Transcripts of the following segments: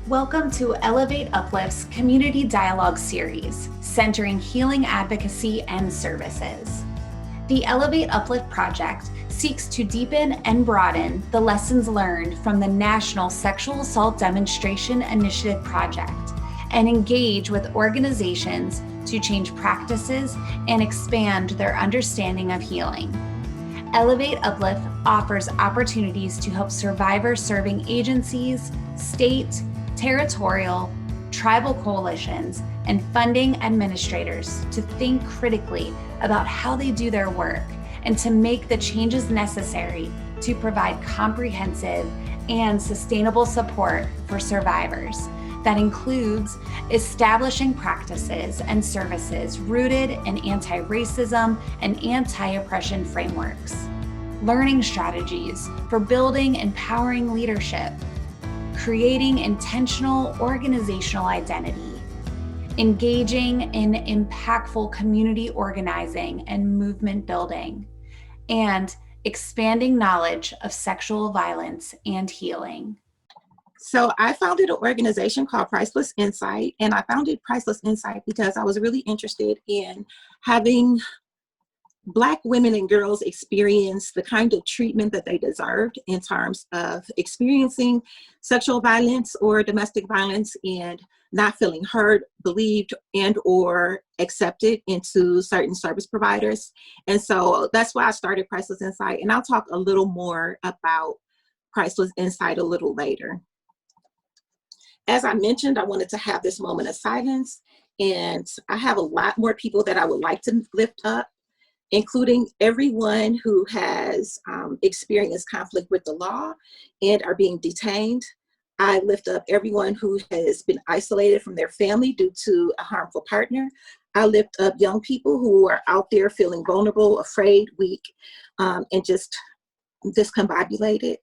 Welcome to Elevate Uplift's Community Dialogue Series, centering healing advocacy and services. The Elevate Uplift project seeks to deepen and broaden the lessons learned from the National Sexual Assault Demonstration Initiative project and engage with organizations to change practices and expand their understanding of healing. Elevate Uplift offers opportunities to help survivor-serving agencies, state, territorial, tribal coalitions, and funding administrators to think critically about how they do their work and to make the changes necessary to provide comprehensive and sustainable support for survivors. That includes establishing practices and services rooted in anti-racism and anti-oppression frameworks, learning strategies for building empowering leadership, creating intentional organizational identity, engaging in impactful community organizing and movement building, and expanding knowledge of sexual violence and healing. So I founded an organization called Priceless Insight, and I founded Priceless Insight because I was really interested in having Black women and girls experience the kind of treatment that they deserved in terms of experiencing sexual violence or domestic violence and not feeling heard, believed, and or accepted into certain service providers. And so that's why I started Priceless Insight, and I'll talk a little more about Priceless Insight a little later. As I mentioned, I wanted to have this moment of silence, and I have a lot more people that I would like to lift up, including everyone who has experienced conflict with the law and are being detained. I lift up everyone who has been isolated from their family due to a harmful partner. I lift up young people who are out there feeling vulnerable, afraid, weak, and just discombobulated.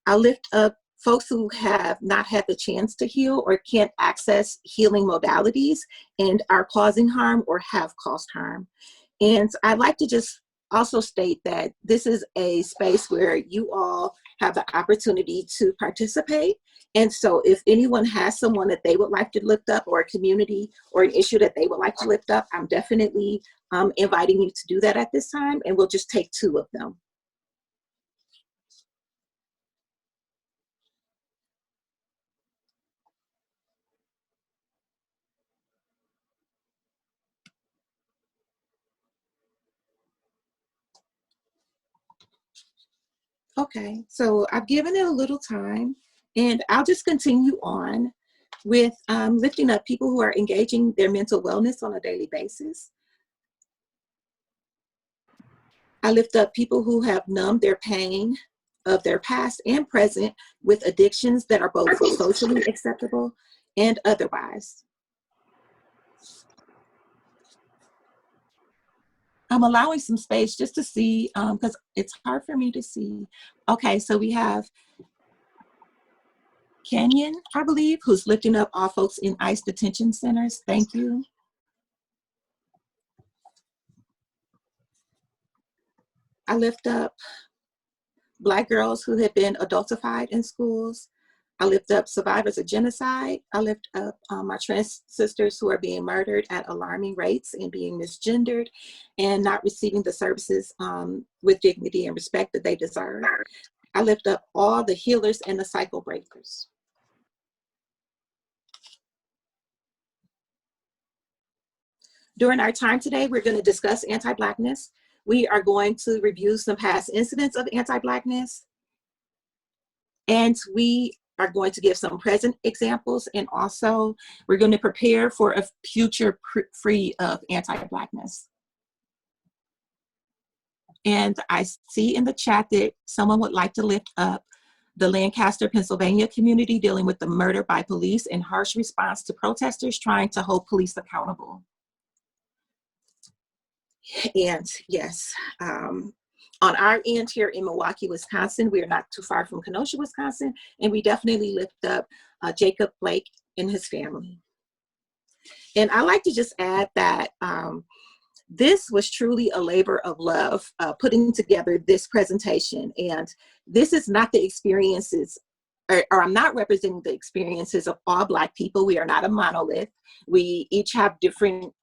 I lift up folks who have not had the chance to heal or can't access healing modalities and are causing harm or have caused harm. And I'd like to just also state that this is a space where you all have the opportunity to participate. And so if anyone has someone that they would like to lift up, or a community or an issue that they would like to lift up, I'm definitely inviting you to do that at this time, and we'll just take 2 of them. Okay, so I've given it a little time, and I'll just continue on with lifting up people who are engaging their mental wellness on a daily basis. I lift up people who have numbed their pain of their past and present with addictions that are both socially acceptable and otherwise. I'm allowing some space just to see, because it's hard for me to see. Okay, so we have Kenyon, I believe, who's lifting up all folks in ICE detention centers. Thank you. I lift up Black girls who have been adultified in schools. I lift up survivors of genocide. I lift up my trans sisters who are being murdered at alarming rates and being misgendered and not receiving the services with dignity and respect that they deserve. I lift up all the healers and the cycle breakers. During our time today, we're going to discuss anti-Blackness. We are going to review some past incidents of anti-Blackness, and we are going to give some present examples, and also we're going to prepare for a future free of anti-Blackness. And I see in the chat that someone would like to lift up the Lancaster, Pennsylvania community dealing with the murder by police and harsh response to protesters trying to hold police accountable. And yes, on our end here in Milwaukee, Wisconsin, we are not too far from Kenosha, Wisconsin, and we definitely lift up Jacob Blake and his family. And I like to just add that this was truly a labor of love, putting together this presentation. And this is not the experiences or I'm not representing the experiences of all Black people. We are not a monolith. We each have different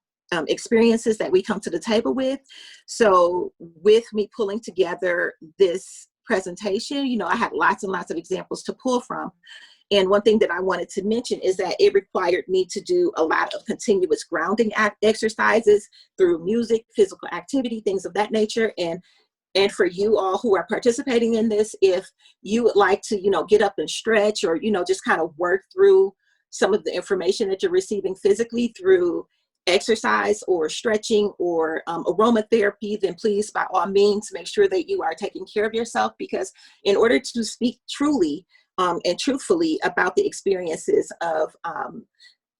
experiences that we come to the table with. So with me pulling together this presentation, you know, I had lots and lots of examples to pull from. And one thing that I wanted to mention is that it required me to do a lot of continuous grounding exercises through music, physical activity, things of that nature. And for you all who are participating in this, if you would like to, you know, get up and stretch, or, you know, just kind of work through some of the information that you're receiving physically through exercise or stretching or aromatherapy, then please, by all means, make sure that you are taking care of yourself, because in order to speak truly and truthfully about the experiences of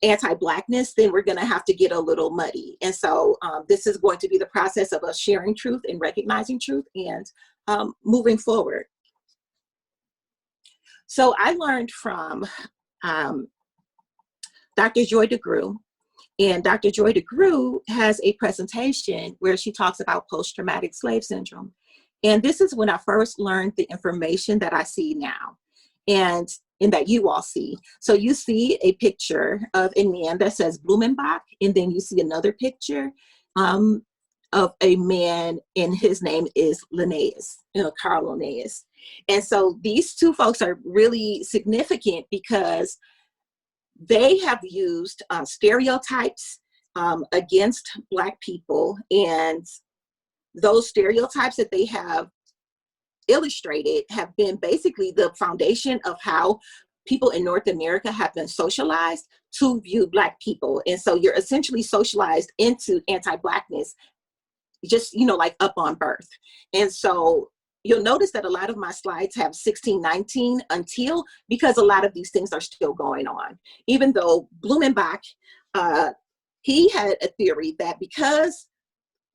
anti-Blackness, then we're going to have to get a little muddy. And so this is going to be the process of us sharing truth and recognizing truth and moving forward. So I learned from Dr. Joy DeGruy, and Dr. Joy DeGruy has a presentation where she talks about post-traumatic slave syndrome. And this is when I first learned the information that I see now, and that you all see. So you see a picture of a man that says Blumenbach, and then you see another picture of a man, and his name is Linnaeus, Carl Linnaeus. And so these two folks are really significant because they have used stereotypes against Black people, and those stereotypes that they have illustrated have been basically the foundation of how people in North America have been socialized to view Black people. And so you're essentially socialized into anti-Blackness, just, you know, like up on birth. And so you'll notice that a lot of my slides have 1619 until, because a lot of these things are still going on. Even though Blumenbach, he had a theory that because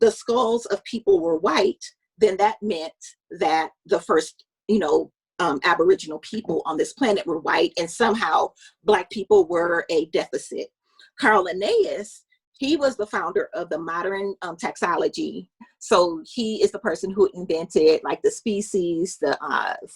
the skulls of people were white, then that meant that the first, you know, Aboriginal people on this planet were white, and somehow Black people were a deficit. Carl Linnaeus, he was the founder of the modern taxonomy. So he is the person who invented like the species, the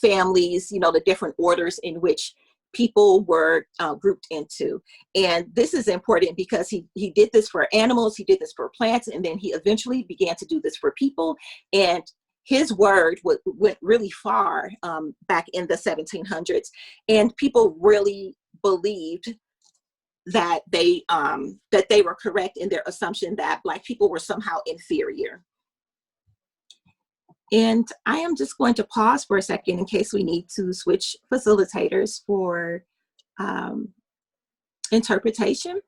families, you know, the different orders in which people were grouped into. And this is important because he did this for animals, he did this for plants, and then he eventually began to do this for people. And his word went really far back in the 1700s, and people really believed that they were correct in their assumption that Black people were somehow inferior. And I am just going to pause for a second in case we need to switch facilitators for interpretation.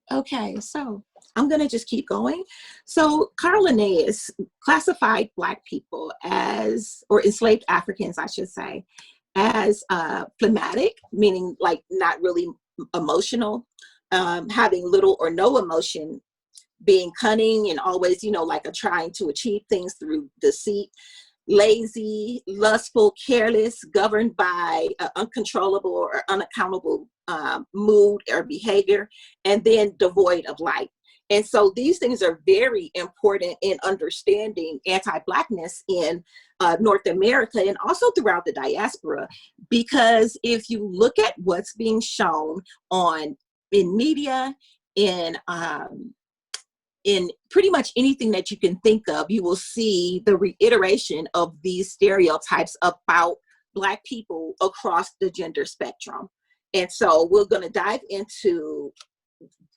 Okay, so I'm going to just keep going. So Carl Linnaeus classified Black people as, or enslaved Africans, I should say, as phlegmatic, meaning like not really emotional, having little or no emotion, being cunning and always, you know, like trying to achieve things through deceit, lazy, lustful, careless, governed by uncontrollable or unaccountable mood or behavior, and then devoid of light. And so these things are very important in understanding anti-Blackness in North America and also throughout the diaspora, because if you look at what's being shown in media, in pretty much anything that you can think of, you will see the reiteration of these stereotypes about Black people across the gender spectrum. And so we're going to dive into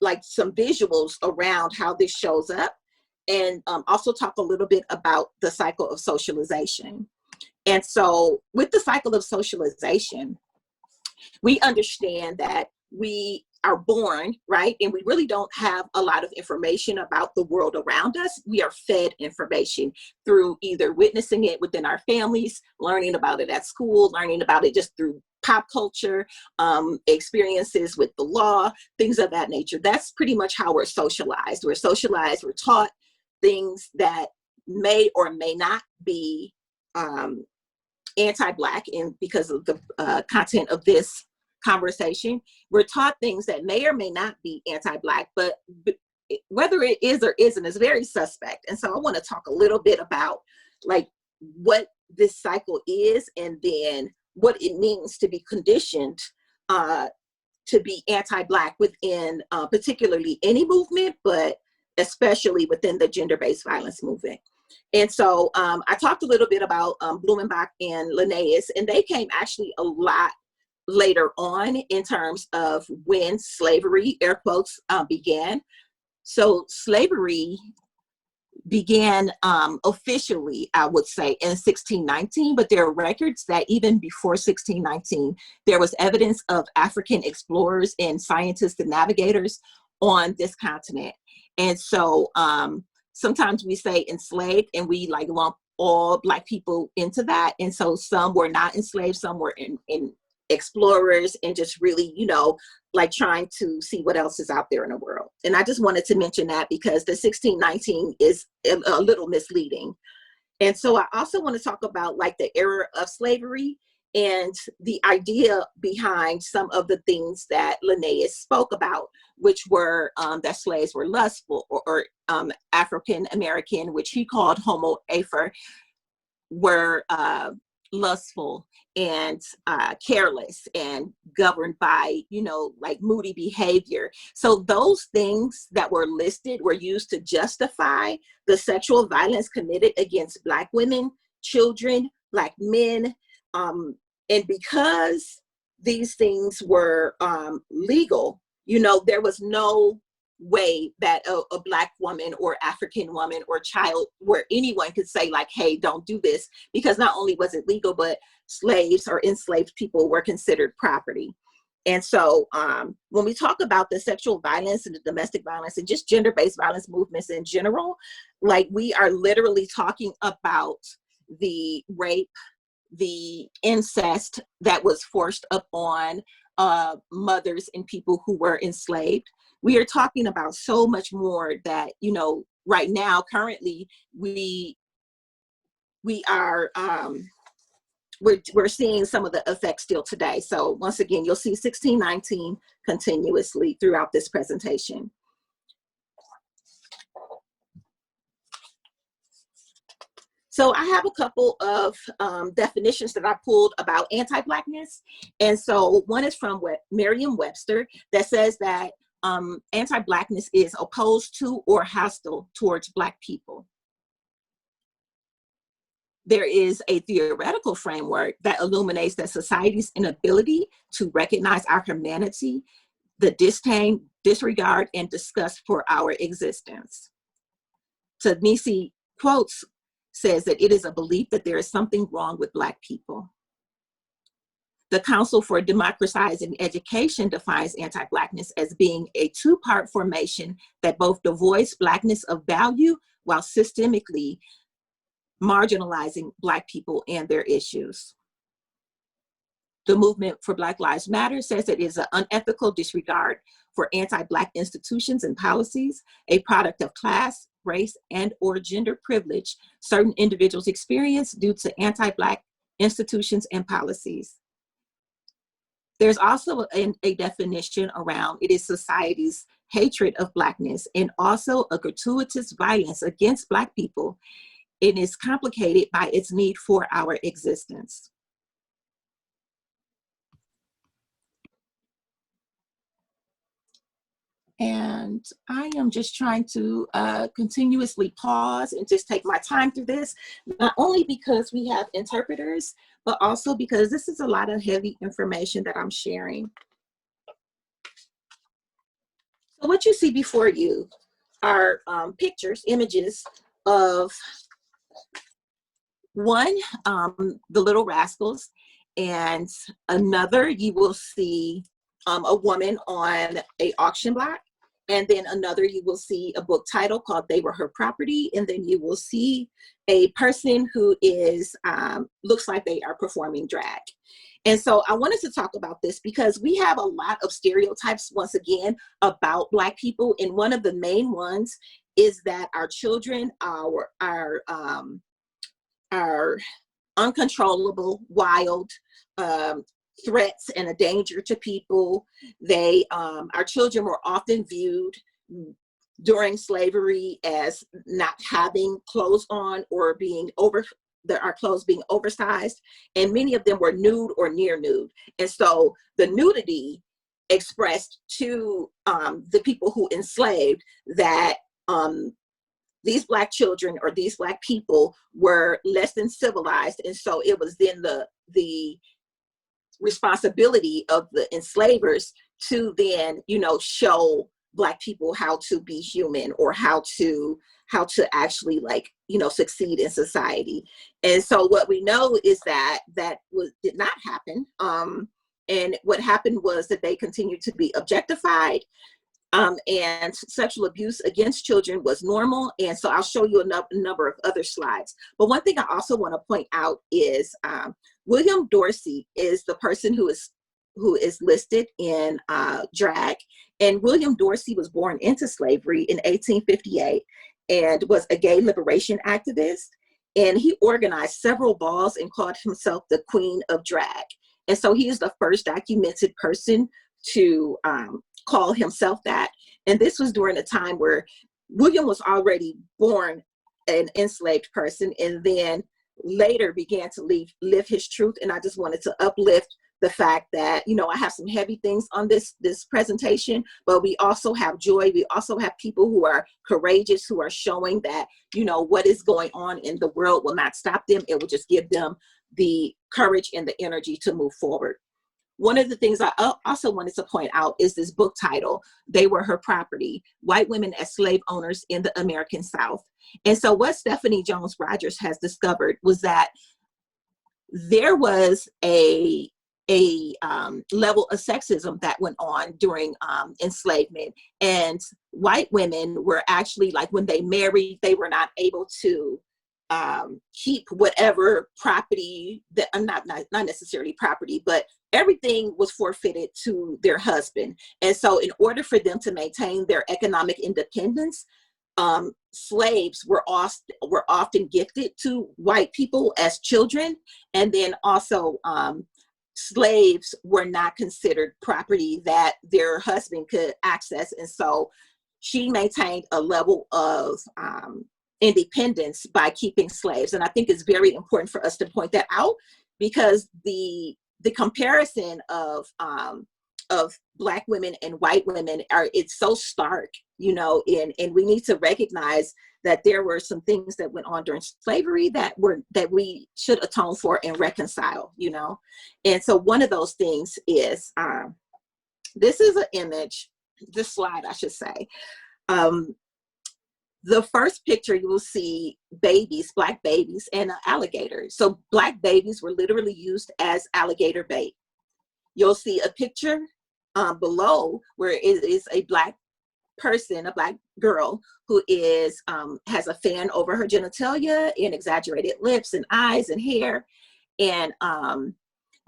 like some visuals around how this shows up, and also talk a little bit about the cycle of socialization. And so with the cycle of socialization, we understand that we are born, right? And we really don't have a lot of information about the world around us. We are fed information through either witnessing it within our families, learning about it at school, learning about it just through pop culture, experiences with the law, things of that nature. That's pretty much how we're socialized. We're socialized, we're taught things that may or may not be anti-Black, and because of the content of this conversation, we're taught things that may or may not be anti-Black, but whether it is or isn't is very suspect. And so I want to talk a little bit about like what this cycle is, and then what it means to be conditioned to be anti-Black within particularly any movement, but especially within the gender-based violence movement. And so I talked a little bit about Blumenbach and Linnaeus, and they came actually a lot later on in terms of when slavery, air quotes, began. So slavery began officially, I would say, in 1619, but there are records that even before 1619, there was evidence of African explorers and scientists and navigators on this continent. And so sometimes we say enslaved, and we like lump all Black people into that. And so some were not enslaved, some were in explorers, and just really, you know, like trying to see what else is out there in the world. And I just wanted to mention that because the 1619 is a little misleading. And so I also want to talk about like the era of slavery and the idea behind some of the things that Linnaeus spoke about, which were that slaves were lustful, or African American, which he called homo afer, were lustful and careless and governed by, you know, like moody behavior. So those things that were listed were used to justify the sexual violence committed against Black women, children, Black men. And because these things were legal, you know, there was no way that a Black woman or African woman or child, where anyone could say like, hey, don't do this, because not only was it legal, but slaves or enslaved people were considered property. And so when we talk about the sexual violence and the domestic violence and just gender-based violence movements in general, like we are literally talking about the rape, the incest that was forced upon mothers and people who were enslaved. We are talking about so much more that, you know, right now, currently, we are, we're seeing some of the effects still today. So once again, you'll see 1619 continuously throughout this presentation. So I have a couple of definitions that I pulled about anti-Blackness. And so one is from Merriam-Webster that says that anti-Blackness is opposed to or hostile towards Black people. There is a theoretical framework that illuminates that society's inability to recognize our humanity, the disdain, disregard, and disgust for our existence. Tanisi quotes says that it is a belief that there is something wrong with Black people. The Council for Democratizing Education defines anti-Blackness as being a two-part formation that both devoids Blackness of value while systemically marginalizing Black people and their issues. The Movement for Black Lives Matter says it is an unethical disregard for anti-Black institutions and policies, a product of class, race, and/or gender privilege certain individuals experience due to anti-Black institutions and policies. There's also a definition around it is society's hatred of Blackness and also a gratuitous violence against Black people. It is complicated by its need for our existence. And I am just trying to continuously pause and just take my time through this, not only because we have interpreters, but also because this is a lot of heavy information that I'm sharing. So what you see before you are pictures, images of one, the Little Rascals, and another you will see a woman on a auction block, and then another you will see a book title called They Were Her Property, and then you will see a person who is looks like they are performing drag. And so I wanted to talk about this because we have a lot of stereotypes once again about Black people, and one of the main ones is that our children are uncontrollable, wild, threats and a danger to people. They, our children were often viewed during slavery as not having clothes on or being our clothes being oversized, and many of them were nude or near nude. And so the nudity expressed to the people who enslaved that these Black children or these Black people were less than civilized. And so it was then the responsibility of the enslavers to then, show Black people how to be human, or how to actually, like, succeed in society. And so what we know is that did not happen. And what happened was that they continued to be objectified, and sexual abuse against children was normal. And so I'll show you a number of other slides. But one thing I also want to point out is William Dorsey is the person who is listed in drag. And William Dorsey was born into slavery in 1858 and was a gay liberation activist. And he organized several balls and called himself the Queen of Drag. And so he is the first documented person to call himself that. And this was during a time where William was already born an enslaved person, and then later began to live his truth. And I just wanted to uplift the fact that, I have some heavy things on this presentation, but we also have joy. We also have people who are courageous, who are showing that, what is going on in the world will not stop them. It will just give them the courage and the energy to move forward. One of the things I also wanted to point out is this book title, They Were Her Property, White Women as Slave Owners in the American South. And so what Stephanie Jones Rogers has discovered was that there was a level of sexism that went on during enslavement. And white women were actually, like, when they married, they were not able to keep whatever property that not necessarily property, but everything was forfeited to their husband. And so in order for them to maintain their economic independence, slaves were often gifted to white people as children. And then also slaves were not considered property that their husband could access. And so she maintained a level of independence by keeping slaves. And I think it's very important for us to point that out, because the comparison of Black women and white women it's so stark, and we need to recognize that there were some things that went on during slavery that we should atone for and reconcile, And so one of those things is this is an image, this slide, I should say. The first picture, you will see babies, Black babies, and an alligator. So Black babies were literally used as alligator bait. You'll see a picture below where it is a Black person, a Black girl, who is has a fan over her genitalia and exaggerated lips and eyes and hair. And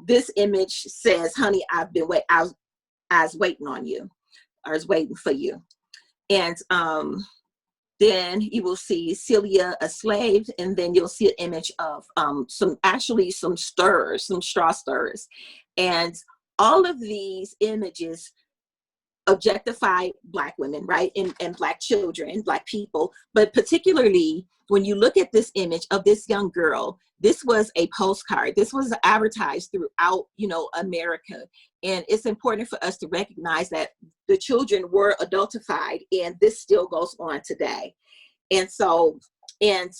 this image says, "Honey, I was waiting on you. I was waiting for you." And then you will see Celia, a slave, and then you'll see an image of some straw stirrers. And all of these images objectify Black women, right? And Black children, Black people. But particularly when you look at this image of this young girl, this was a postcard. This was advertised throughout, America. And it's important for us to recognize that the children were adultified, and this still goes on today. And so, and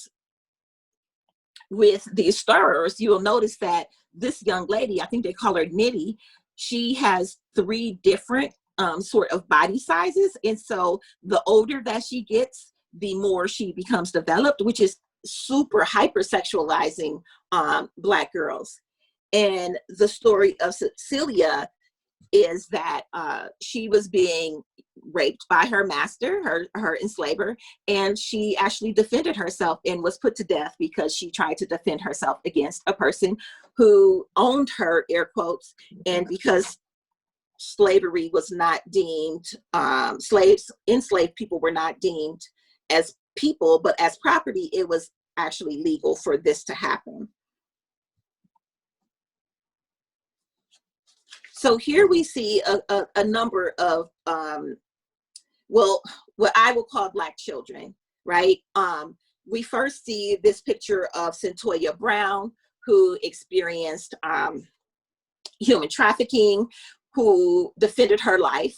with these stirrers, you will notice that this young lady, I think they call her Nitty, she has 3 different sort of body sizes. And so the older that she gets, the more she becomes developed, which is super hypersexualizing Black girls. And the story of Cecilia is that she was being raped by her master, her enslaver, and she actually defended herself and was put to death because she tried to defend herself against a person who owned her, air quotes. And because slavery was not deemed, enslaved people were not deemed as people, but as property, it was actually legal for this to happen. So here we see a number of, well, what I will call Black children, right? We first see this picture of Centoya Brown, who experienced human trafficking, who defended her life.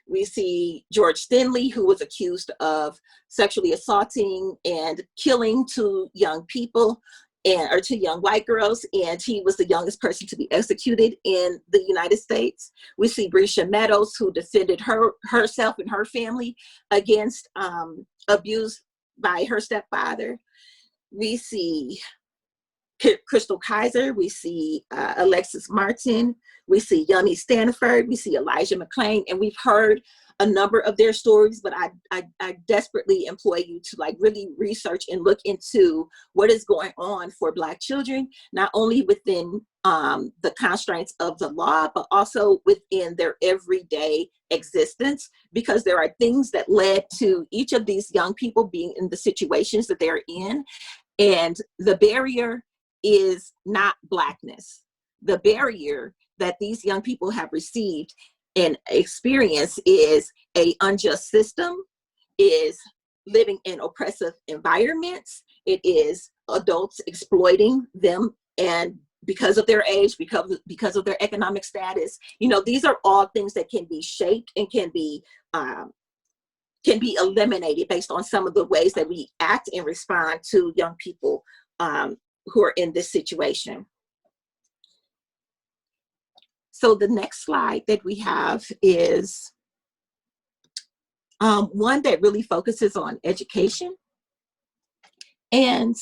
We see George Stanley, who was accused of sexually assaulting and killing two young people, or two young white girls, and he was the youngest person to be executed in the United States. We see Brescia Meadows, who defended herself and her family against abuse by her stepfather. We see Crystal Kaiser, we see Alexis Martin, we see Yummy Stanford, we see Elijah McClain, and we've heard a number of their stories, but I desperately implore you to like really research and look into what is going on for Black children, not only within the constraints of the law, but also within their everyday existence, because there are things that led to each of these young people being in the situations that they're in. And the barrier is not Blackness. The barrier that these young people have received and experienced is an unjust system, is living in oppressive environments, it is adults exploiting them, and because of their age, because of their economic status, you know, these are all things that can be shaped and can be eliminated based on some of the ways that we act and respond to young people who are in this situation. So the next slide that we have is one that really focuses on education. And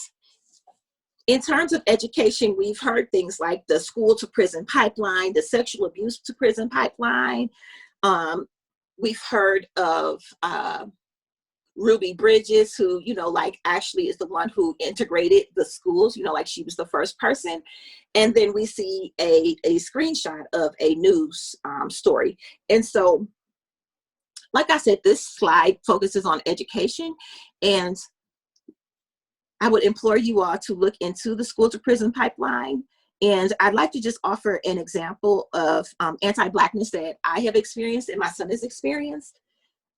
in terms of education, we've heard things like the school to prison pipeline, the sexual abuse to prison pipeline. We've heard of Ruby Bridges, who, you know, like actually is the one who integrated the schools, you know, like she was the first person. And then we see a screenshot of a news story. And so, like I said, this slide focuses on education, and I would implore you all to look into the school to prison pipeline. And I'd like to just offer an example of anti-Blackness that I have experienced and my son has experienced.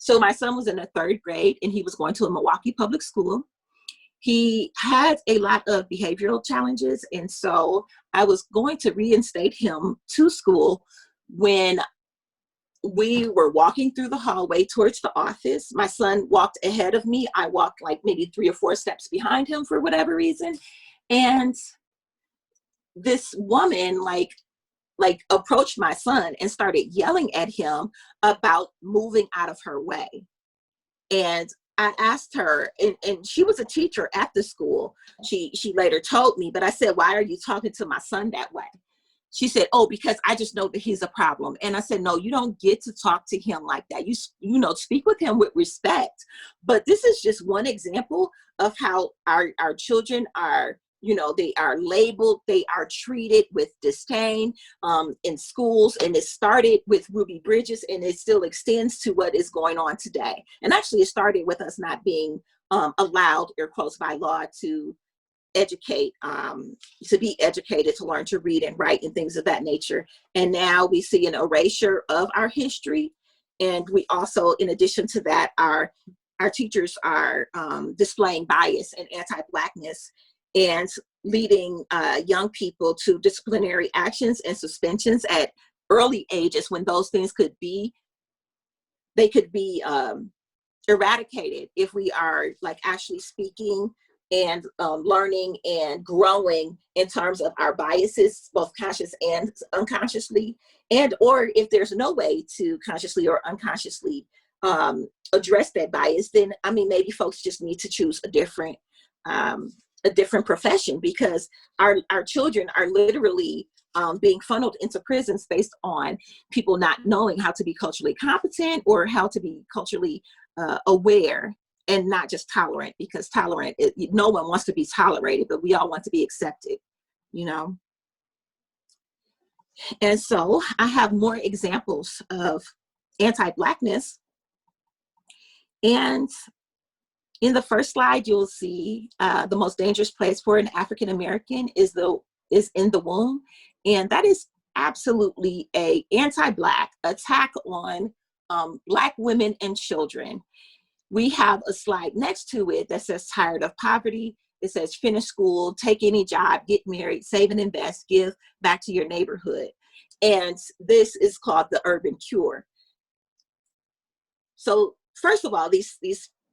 So my son was in the 3rd grade and he was going to a Milwaukee public school. He had a lot of behavioral challenges. And so I was going to reinstate him to school when we were walking through the hallway towards the office. My son walked ahead of me. I walked like maybe 3 or 4 steps behind him for whatever reason. And this woman like approached my son and started yelling at him about moving out of her way. And I asked her, and she was a teacher at the school. She later told me, but I said, why are you talking to my son that way? She said, oh, because I just know that he's a problem. And I said, no, you don't get to talk to him like that. You know, speak with him with respect. But this is just one example of how our children are, you know, they are labeled, they are treated with disdain in schools. And it started with Ruby Bridges, and it still extends to what is going on today. And actually, it started with us not being allowed, air quotes, by law to educate, to be educated, to learn to read and write and things of that nature. And now we see an erasure of our history. And we also, in addition to that, our teachers are displaying bias and anti-Blackness and leading young people to disciplinary actions and suspensions at early ages, when those things could be eradicated if we are like actually speaking and learning and growing in terms of our biases, both conscious and unconsciously, and or if there's no way to consciously or unconsciously address that bias, then I mean, maybe folks just need to choose a different profession, because our children are literally being funneled into prisons based on people not knowing how to be culturally competent or how to be culturally aware, and not just tolerant, because tolerant, no one wants to be tolerated, but we all want to be accepted, you know? And so I have more examples of anti-Blackness. And in the first slide, you'll see the most dangerous place for an African American is in the womb. And that is absolutely a anti-Black attack on Black women and children. We have a slide next to it that says tired of poverty. It says finish school, take any job, get married, save and invest, give back to your neighborhood. And this is called the urban cure. So first of all, these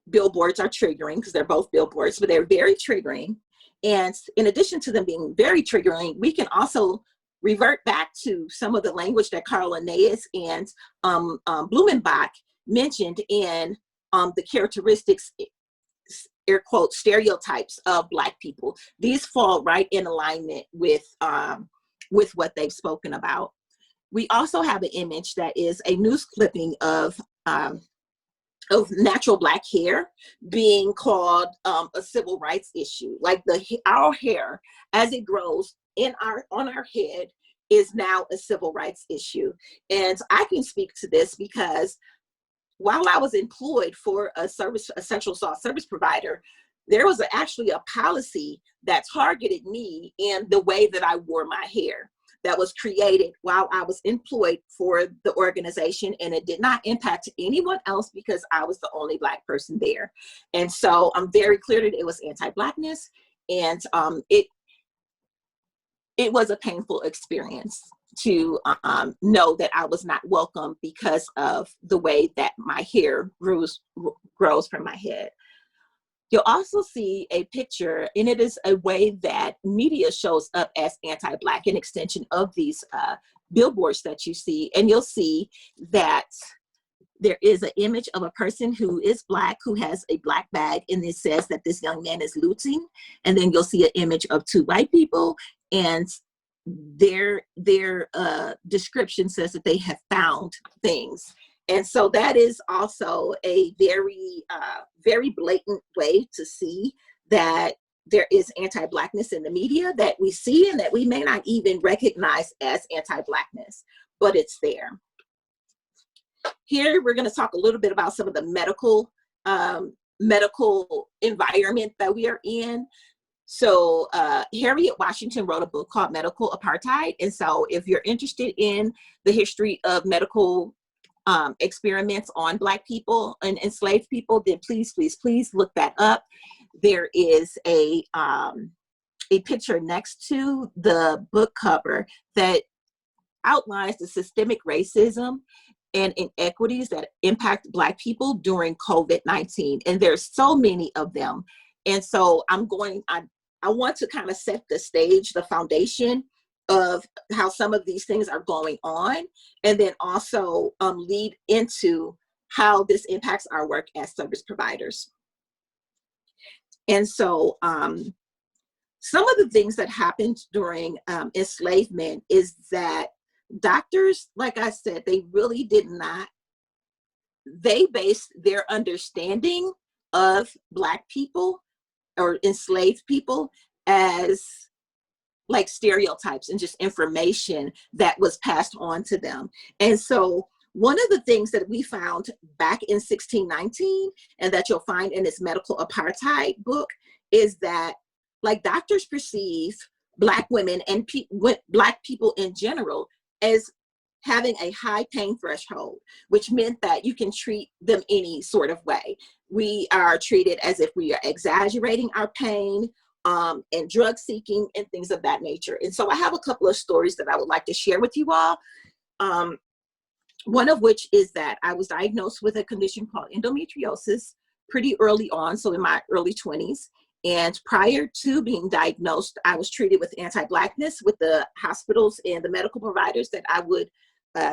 billboards are triggering because they're both billboards, but they're very triggering. And in addition to them being very triggering, we can also revert back to some of the language that Carl Linnaeus and Blumenbach mentioned in the characteristics, air quote, stereotypes of Black people. These fall right in alignment with what they've spoken about. We also have an image that is a news clipping of natural Black hair being called a civil rights issue. Like our hair, as it grows on our head, is now a civil rights issue. And I can speak to this because while I was employed for a sexual assault service provider, there was actually a policy that targeted me in the way that I wore my hair, that was created while I was employed for the organization, and it did not impact anyone else because I was the only Black person there. And so I'm very clear that it was anti-Blackness, and it was a painful experience to know that I was not welcome because of the way that my hair grows from my head. You'll also see a picture, and it is a way that media shows up as anti-Black, an extension of these billboards that you see. And you'll see that there is an image of a person who is Black, who has a Black bag, and it says that this young man is looting. And then you'll see an image of two white people, and their description says that they have found things. And so that is also a very, very blatant way to see that there is anti-Blackness in the media that we see and that we may not even recognize as anti-Blackness, but it's there. Here, we're going to talk a little bit about some of the medical environment that we are in. So Harriet Washington wrote a book called Medical Apartheid. And so if you're interested in the history of medical experiments on Black people and enslaved people, then please look that up. There is a picture next to the book cover that outlines the systemic racism and inequities that impact Black people during COVID-19. And there's so many of them. And so I want to kind of set the stage, the foundation of how some of these things are going on, and then also lead into how this impacts our work as service providers. And so some of the things that happened during enslavement is that doctors, like I said, they based their understanding of Black people or enslaved people as like stereotypes and just information that was passed on to them. And so one of the things that we found back in 1619 and that you'll find in this Medical Apartheid book is that like doctors perceive Black women and Black people in general as having a high pain threshold, which meant that you can treat them any sort of way. We are treated as if we are exaggerating our pain, and drug seeking and things of that nature. And so I have a couple of stories that I would like to share with you all. One of which is that I was diagnosed with a condition called endometriosis pretty early on, so in my early 20s. And prior to being diagnosed, I was treated with anti-Blackness with the hospitals and the medical providers that I would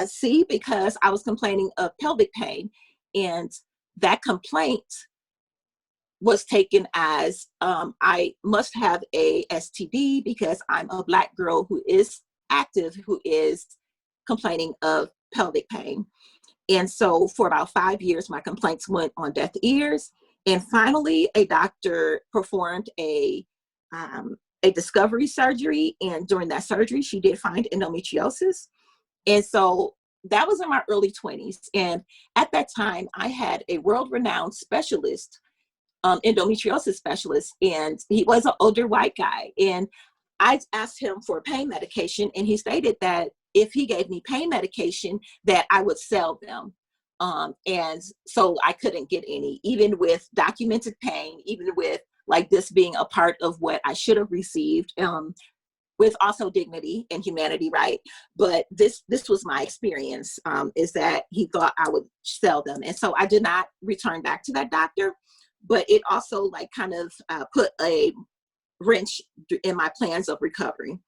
see because I was complaining of pelvic pain. And that complaint was taken as I must have a STD because I'm a Black girl who is active, who is complaining of pelvic pain. And so for about 5 years, my complaints went on deaf ears. And finally, a doctor performed a discovery surgery. And during that surgery, she did find endometriosis. And so that was in my early 20s. And at that time, I had a world-renowned specialist, endometriosis specialist, and he was an older white guy. And I asked him for pain medication, and he stated that if he gave me pain medication, that I would sell them. And so I couldn't get any, even with documented pain, even with like this being a part of what I should have received, with also dignity and humanity, right? But this was my experience, is that he thought I would sell them. And so I did not return back to that doctor, but it also like kind of put a wrench in my plans of recovery.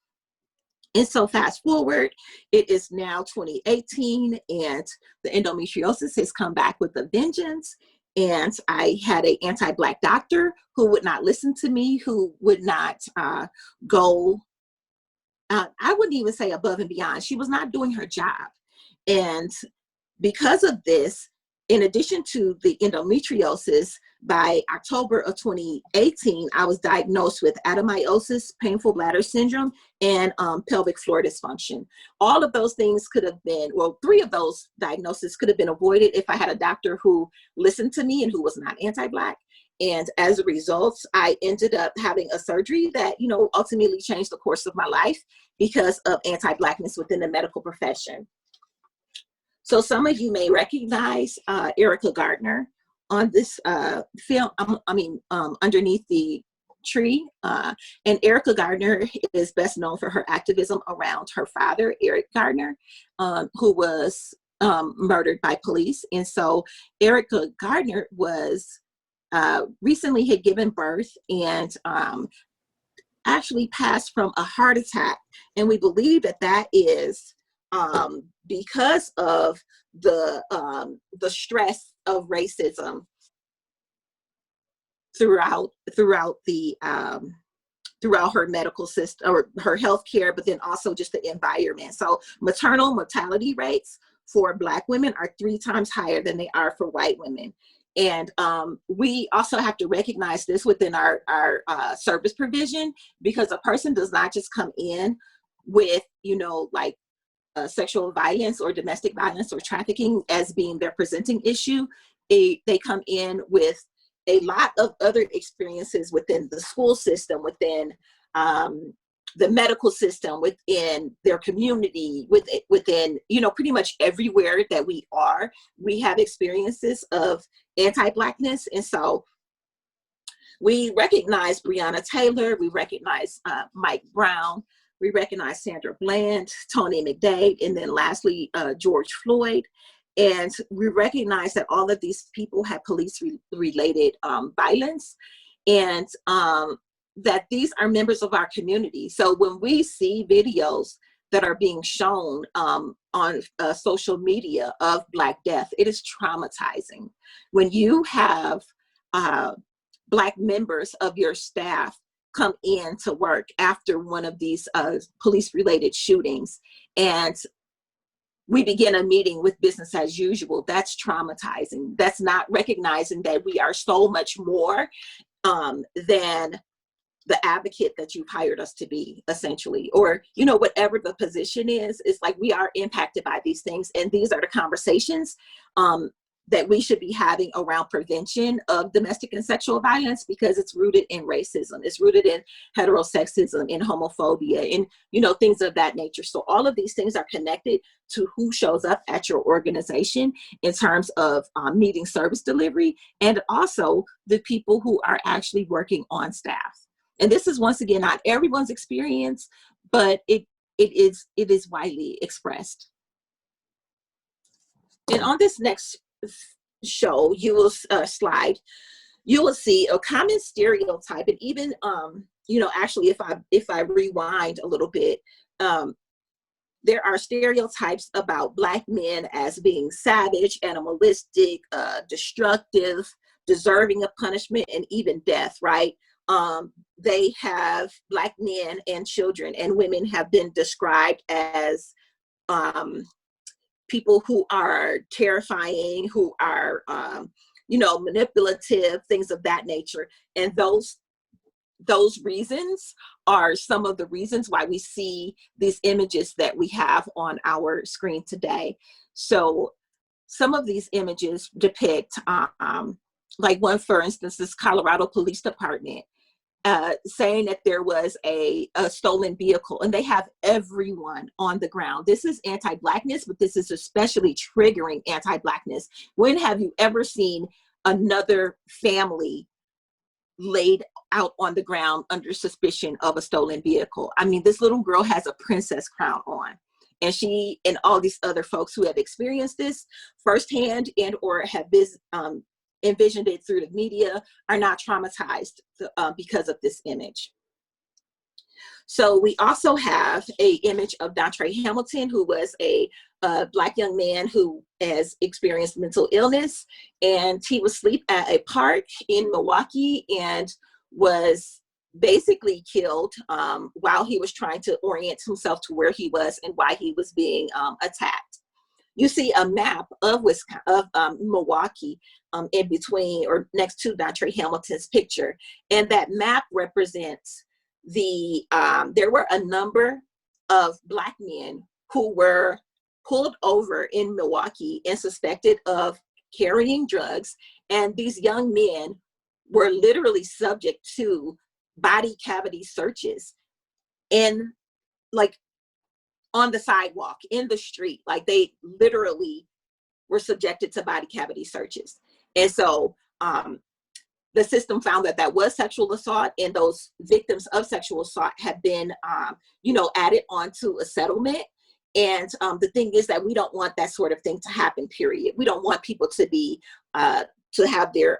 And so fast forward, it is now 2018 and the endometriosis has come back with a vengeance. And I had an anti-Black doctor who would not listen to me, who would not go, I wouldn't even say above and beyond. She was not doing her job. And because of this, in addition to the endometriosis, by October of 2018, I was diagnosed with adenomyosis, painful bladder syndrome, and pelvic floor dysfunction. All of those things could have been, well, 3 of those diagnoses could have been avoided if I had a doctor who listened to me and who was not anti-Black. And as a result, I ended up having a surgery that, you know, ultimately changed the course of my life because of anti-Blackness within the medical profession. So some of you may recognize Erica Gardner on this film, underneath the tree. And Erica Gardner is best known for her activism around her father, Eric Gardner, who was murdered by police. And so Erica Gardner was recently had given birth and actually passed from a heart attack. And we believe that that is because of the stress of racism throughout her medical system or her healthcare, but then also just the environment. So maternal mortality rates for Black women are 3 times higher than they are for white women. And we also have to recognize this within our service provision, because a person does not just come in with, you know, like sexual violence or domestic violence or trafficking as being their presenting issue. They come in with a lot of other experiences within the school system, within the medical system, within their community, within, you know, pretty much everywhere that we are, we have experiences of anti-Blackness. And so we recognize Breonna Taylor, we recognize Mike Brown, we recognize Sandra Bland, Tony McDade, and then lastly, George Floyd. And we recognize that all of these people had police-related violence, and that these are members of our community. So when we see videos that are being shown on social media of Black death, it is traumatizing. When you have Black members of your staff come in to work after one of these police-related shootings, and we begin a meeting with business as usual, that's traumatizing. That's not recognizing that we are so much more than the advocate that you've hired us to be, essentially, or, you know, whatever the position is. It's like we are impacted by these things, and these are the conversations that we should be having around prevention of domestic and sexual violence, because it's rooted in racism, it's rooted in heterosexism, in homophobia, and, you know, things of that nature. So all of these things are connected to who shows up at your organization in terms of meeting service delivery, and also the people who are actually working on staff. And this is, once again, not everyone's experience, but it is widely expressed. And on this next show, you will slide, you will see a common stereotype. And even you know, actually, if I rewind a little bit, there are stereotypes about Black men as being savage, animalistic, destructive, deserving of punishment, and even death, right? They have, Black men and children and women have been described as people who are terrifying, who are, you know, manipulative, things of that nature. And those reasons are some of the reasons why we see these images that we have on our screen today. So some of these images depict, like one, for instance, this Colorado Police Department. saying that there was a stolen vehicle, and they have everyone on the ground. This is anti-Blackness, but this is especially triggering anti-Blackness. When have you ever seen another family laid out on the ground under suspicion of a stolen vehicle? I mean, this little girl has a princess crown on, and she and all these other folks who have experienced this firsthand and or have envisioned it through the media are not traumatized because of this image. So we also have an image of Dontre Hamilton, who was a Black young man who has experienced mental illness, and he was asleep at a park in Milwaukee and was basically killed while he was trying to orient himself to where he was and why he was being attacked. You see a map of Milwaukee in between or next to Dontre Hamilton's picture, and that map represents there were a number of Black men who were pulled over in Milwaukee and suspected of carrying drugs, and these young men were literally subject to body cavity searches in, like, on the sidewalk, in the street. Like, they literally were subjected to body cavity searches. And so the system found that that was sexual assault, and those victims of sexual assault have been, added onto a settlement. And the thing is that we don't want that sort of thing to happen, period. We don't want people to be, to have their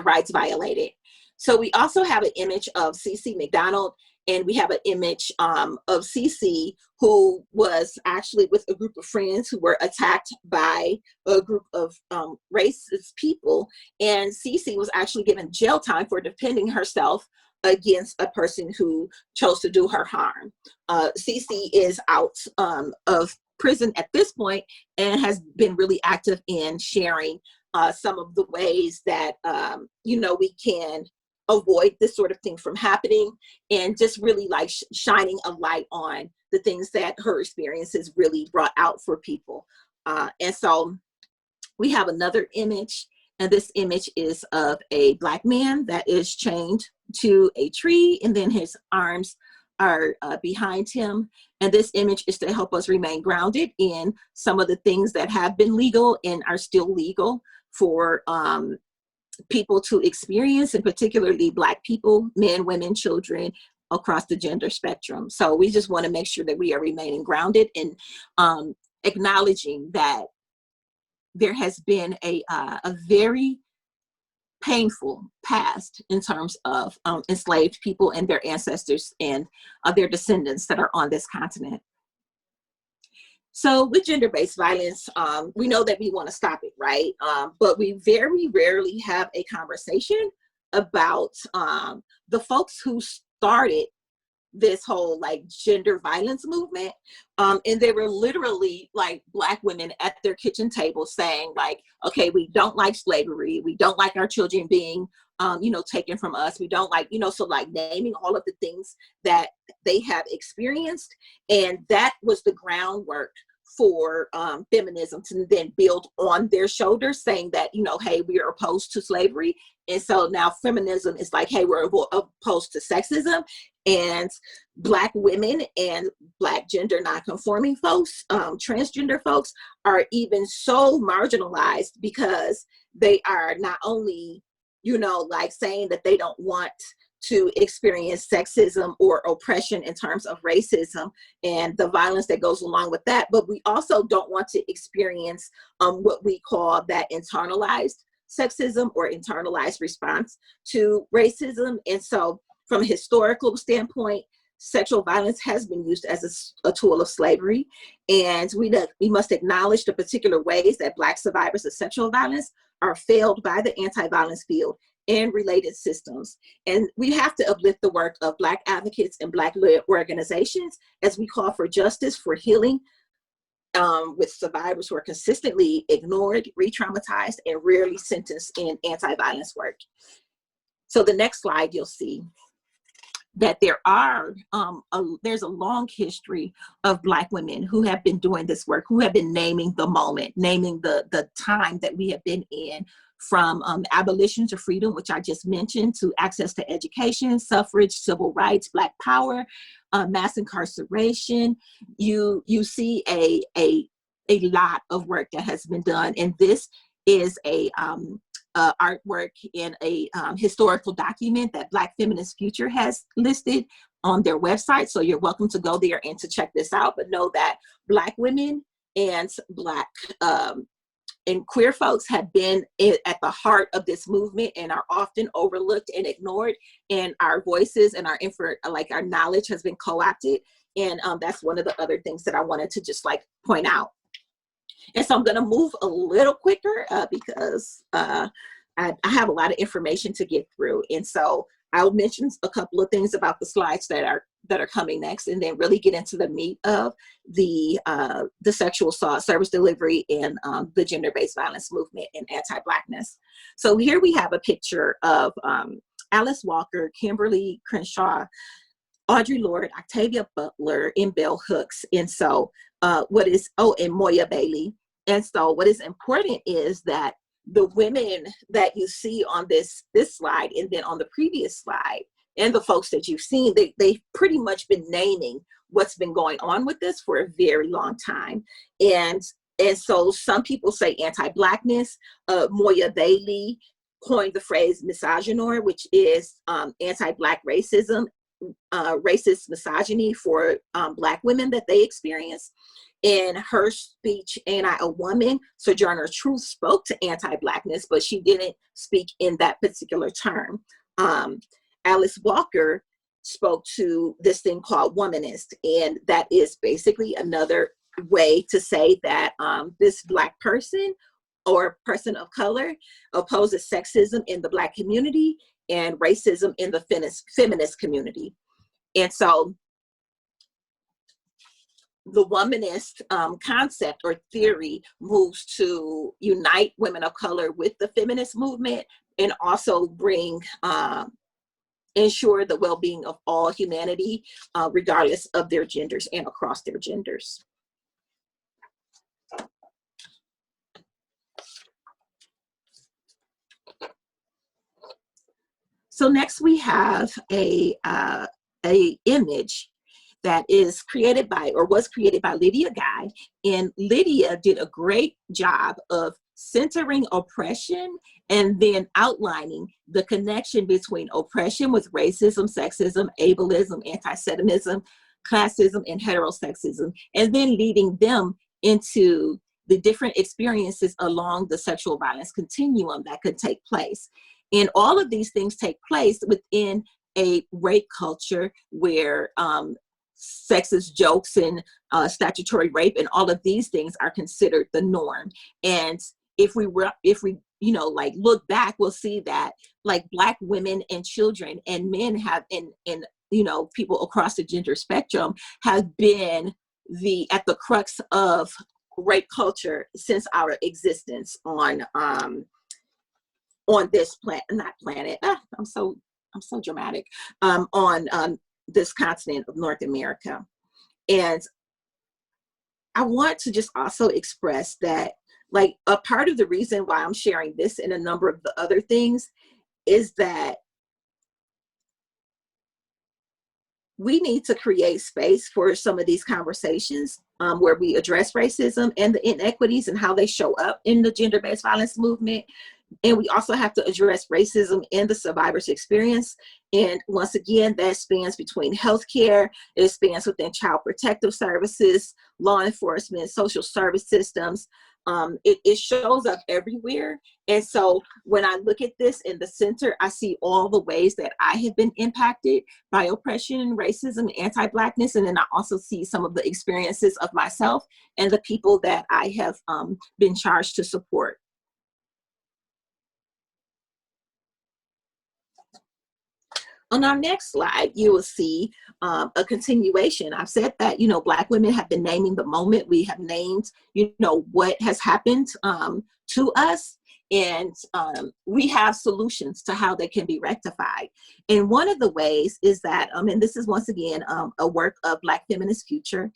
rights violated. So we also have an image of CeCe McDonald, and we have an image of CeCe, who was actually with a group of friends who were attacked by a group of racist people. And CeCe was actually given jail time for defending herself against a person who chose to do her harm. CeCe is out of prison at this point and has been really active in sharing some of the ways that, we can avoid this sort of thing from happening, and just really like shining a light on the things that her experiences really brought out for people. And so we have another image, and this image is of a Black man that is chained to a tree, and then his arms are behind him. And this image is to help us remain grounded in some of the things that have been legal and are still legal for people to experience, and particularly Black people, men, women, children, across the gender spectrum. So we just want to make sure that we are remaining grounded and acknowledging that there has been a very painful past in terms of enslaved people and their ancestors and their descendants that are on this continent. So with gender-based violence, we know that we want to stop it, right? But we very rarely have a conversation about the folks who started this whole like gender violence movement. And they were literally like Black women at their kitchen table saying like, okay, we don't like slavery. We don't like our children being, taken from us. We don't like, so like naming all of the things that they have experienced. And that was the groundwork for feminism to then build on their shoulders, saying that, hey, we are opposed to slavery. And so now feminism is like, hey, we're opposed to sexism. And Black women and Black gender nonconforming folks, transgender folks are even so marginalized because they are not only, like saying that they don't want to experience sexism or oppression in terms of racism and the violence that goes along with that, but we also don't want to experience what we call that internalized sexism or internalized response to racism. And so from a historical standpoint, sexual violence has been used as a tool of slavery. And we must acknowledge the particular ways that Black survivors of sexual violence are failed by the anti-violence field and related systems. And we have to uplift the work of Black advocates and Black-led organizations as we call for justice, for healing, with survivors who are consistently ignored, re-traumatized, and rarely sentenced in anti-violence work. So the next slide, you'll see that there's a long history of Black women who have been doing this work, who have been naming the moment, naming the time that we have been in from abolition to freedom, which I just mentioned, to access to education, suffrage, civil rights, Black power, mass incarceration. You see a lot of work that has been done, and this is a artwork in a historical document that Black Feminist Future has listed on their website. So you're welcome to go there and to check this out. But know that Black women and Black and queer folks have been at the heart of this movement and are often overlooked and ignored. And our voices and our knowledge has been co-opted. And that's one of the other things that I wanted to just like point out. And so I'm going to move a little quicker because I have a lot of information to get through. And so I'll mention a couple of things about the slides that are coming next, and then really get into the meat of the sexual assault service delivery and the gender-based violence movement and anti-Blackness. So here we have a picture of Alice Walker, Kimberly Crenshaw, Audre Lorde, Octavia Butler, and Bell Hooks. And so and Moya Bailey. And so what is important is that the women that you see on this slide, and then on the previous slide, and the folks that you've seen, they've pretty much been naming what's been going on with this for a very long time. And so some people say anti-Blackness. Moya Bailey coined the phrase misogynoir, which is anti-Black racism, racist misogyny for Black women that they experience. In her speech, Ain't I a Woman?, Sojourner Truth spoke to anti-Blackness, but she didn't speak in that particular term. Alice Walker spoke to this thing called womanist, and that is basically another way to say that this Black person or person of color opposes sexism in the Black community and racism in the feminist community. And so the womanist concept or theory moves to unite women of color with the feminist movement, and also ensure the well-being of all humanity, regardless of their genders and across their genders. So next we have a image that is created by, or was created by, Lydia Guy. And Lydia did a great job of centering oppression and then outlining the connection between oppression with racism, sexism, ableism, anti-Semitism, classism, and heterosexism, and then leading them into the different experiences along the sexual violence continuum that could take place. And all of these things take place within a rape culture where sexist jokes and statutory rape and all of these things are considered the norm. And if we look back, we'll see that like Black women and children and men have, and people across the gender spectrum have been at the crux of rape culture since our existence on this planet. I'm so dramatic. On this continent of North America. And I want to just also express that, like, a part of the reason why I'm sharing this and a number of the other things is that we need to create space for some of these conversations where we address racism and the inequities and how they show up in the gender-based violence movement. And we also have to address racism in the survivor's experience. And once again, that spans between healthcare, it spans within child protective services, law enforcement, social service systems. It shows up everywhere. And so when I look at this in the center, I see all the ways that I have been impacted by oppression, racism, anti-Blackness. And then I also see some of the experiences of myself and the people that I have been charged to support. On our next slide, you will see a continuation. I've said that, Black women have been naming the moment. We have named, what has happened to us. And we have solutions to how they can be rectified. And one of the ways is that, and this is once again a work of Black Feminist Future.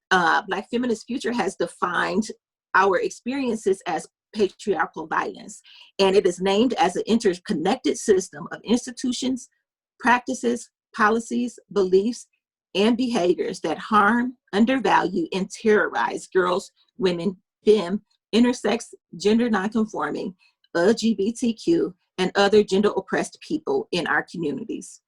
Black Feminist Future has defined our experiences as patriarchal violence. And it is named as an interconnected system of institutions, practices, policies, beliefs, and behaviors that harm, undervalue, and terrorize girls, women, femme, intersex, gender nonconforming, LGBTQ, and other gender oppressed people in our communities.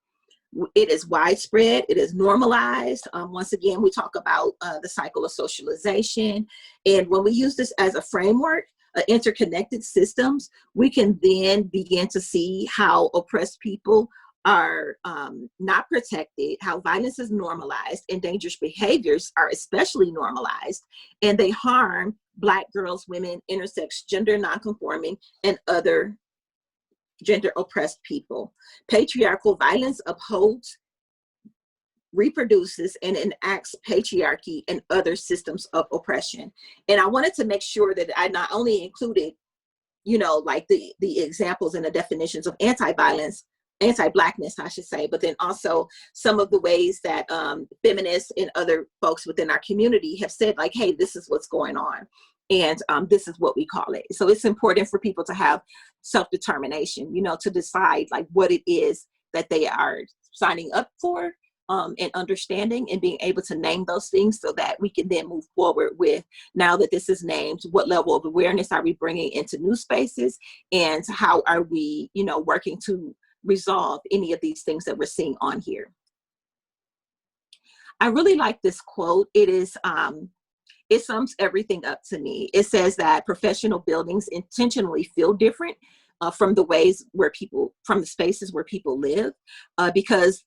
It is widespread, it is normalized. Once again, we talk about the cycle of socialization. And when we use this as a framework, interconnected systems, we can then begin to see how oppressed people are not protected, how violence is normalized, and dangerous behaviors are especially normalized, and they harm Black girls, women, intersex, gender nonconforming, and other gender oppressed people. Patriarchal violence upholds, reproduces, and enacts patriarchy and other systems of oppression. And I wanted to make sure that I not only included, you know, like the examples and the definitions of anti-violence, anti-Blackness, I should say, but then also some of the ways that feminists and other folks within our community have said, like, hey, this is what's going on. And this is what we call it. So it's important for people to have self-determination, you know, to decide like what it is that they are signing up for, and understanding and being able to name those things so that we can then move forward with, now that this is named, what level of awareness are we bringing into new spaces, and how are we, you know, working to resolve any of these things that we're seeing on here. I really like this quote. It is, it sums everything up to me. It says that professional buildings intentionally feel different from the ways where people, from the spaces where people live, because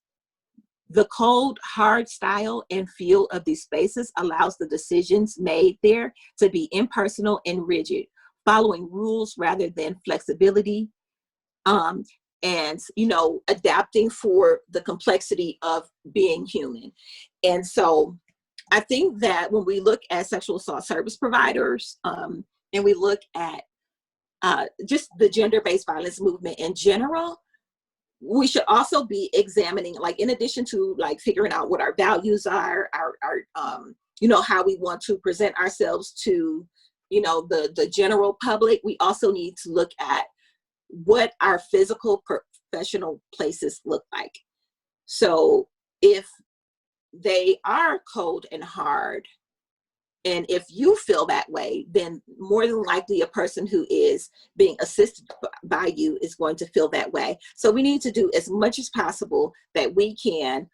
the cold, hard style and feel of these spaces allows the decisions made there to be impersonal and rigid, following rules rather than flexibility, and, you know, adapting for the complexity of being human. And so I think that when we look at sexual assault service providers, and we look at just the gender-based violence movement in general, we should also be examining, like, in addition to like figuring out what our values are, our you know, how we want to present ourselves to, you know, the general public, we also need to look at what our physical professional places look like. So if they are cold and hard, and if you feel that way, then more than likely a person who is being assisted by you is going to feel that way. So we need to do as much as possible that we can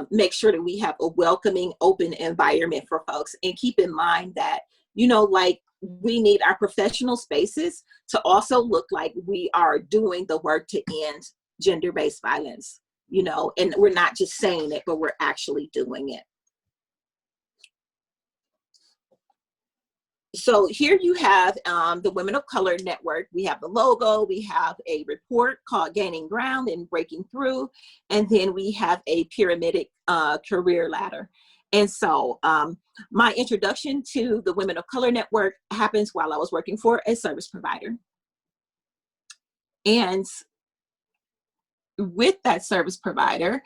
make sure that we have a welcoming, open environment for folks. And keep in mind that, you know, like, we need our professional spaces to also look like we are doing the work to end gender-based violence, you know, and we're not just saying it, but we're actually doing it. So here you have the Women of Color Network. We have the logo, we have a report called Gaining Ground and Breaking Through, and then we have a pyramidic career ladder. And so my introduction to the Women of Color Network happens while I was working for a service provider. And with that service provider,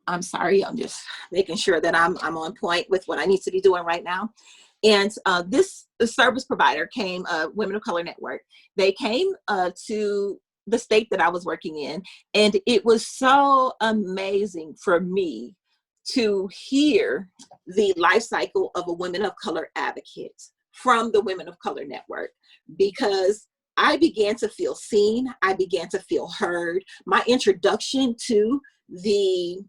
I'm sorry, I'm just making sure that I'm on point with what I need to be doing right now. And this service provider came, Women of Color Network, they came to the state that I was working in. And it was so amazing for me to hear the life cycle of a Women of Color advocate from the Women of Color Network, because I began to feel seen, I began to feel heard. My introduction to the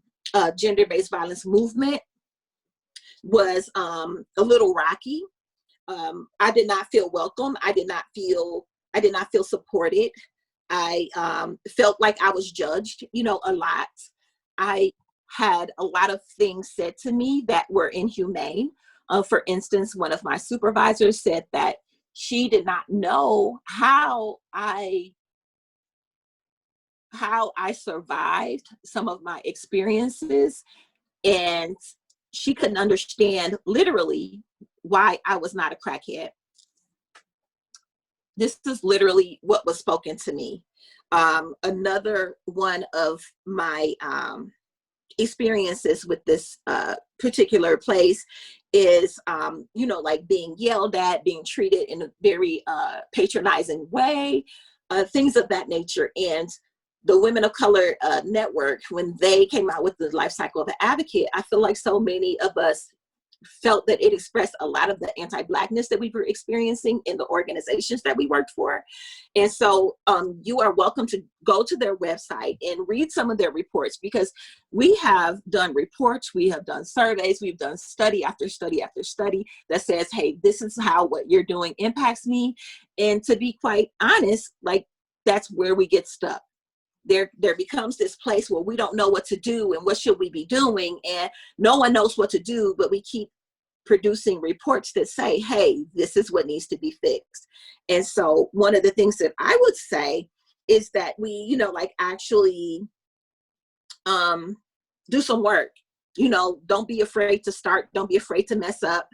gender-based violence movement was a little rocky. I did not feel welcome. I did not feel supported. I felt like I was judged, you know, a lot. I had a lot of things said to me that were inhumane. For instance, one of my supervisors said that she did not know how I survived some of my experiences, and she couldn't understand literally why I was not a crackhead. This is literally what was spoken to me. Another one of my experiences with this particular place is, you know, like being yelled at, being treated in a very patronizing way, things of that nature. And the Women of Color Network, when they came out with the life cycle of an advocate, I feel like so many of us felt that it expressed a lot of the anti-Blackness that we were experiencing in the organizations that we worked for. And so you are welcome to go to their website and read some of their reports, because we have done reports, we have done surveys, we've done study after study after study that says, hey, this is how what you're doing impacts me. And to be quite honest, like, that's where we get stuck. There becomes this place where we don't know what to do and what should we be doing, and no one knows what to do, but we keep producing reports that say, hey, this is what needs to be fixed. And so one of the things that I would say is that we, you know, like, actually do some work. You know, don't be afraid to start, don't be afraid to mess up.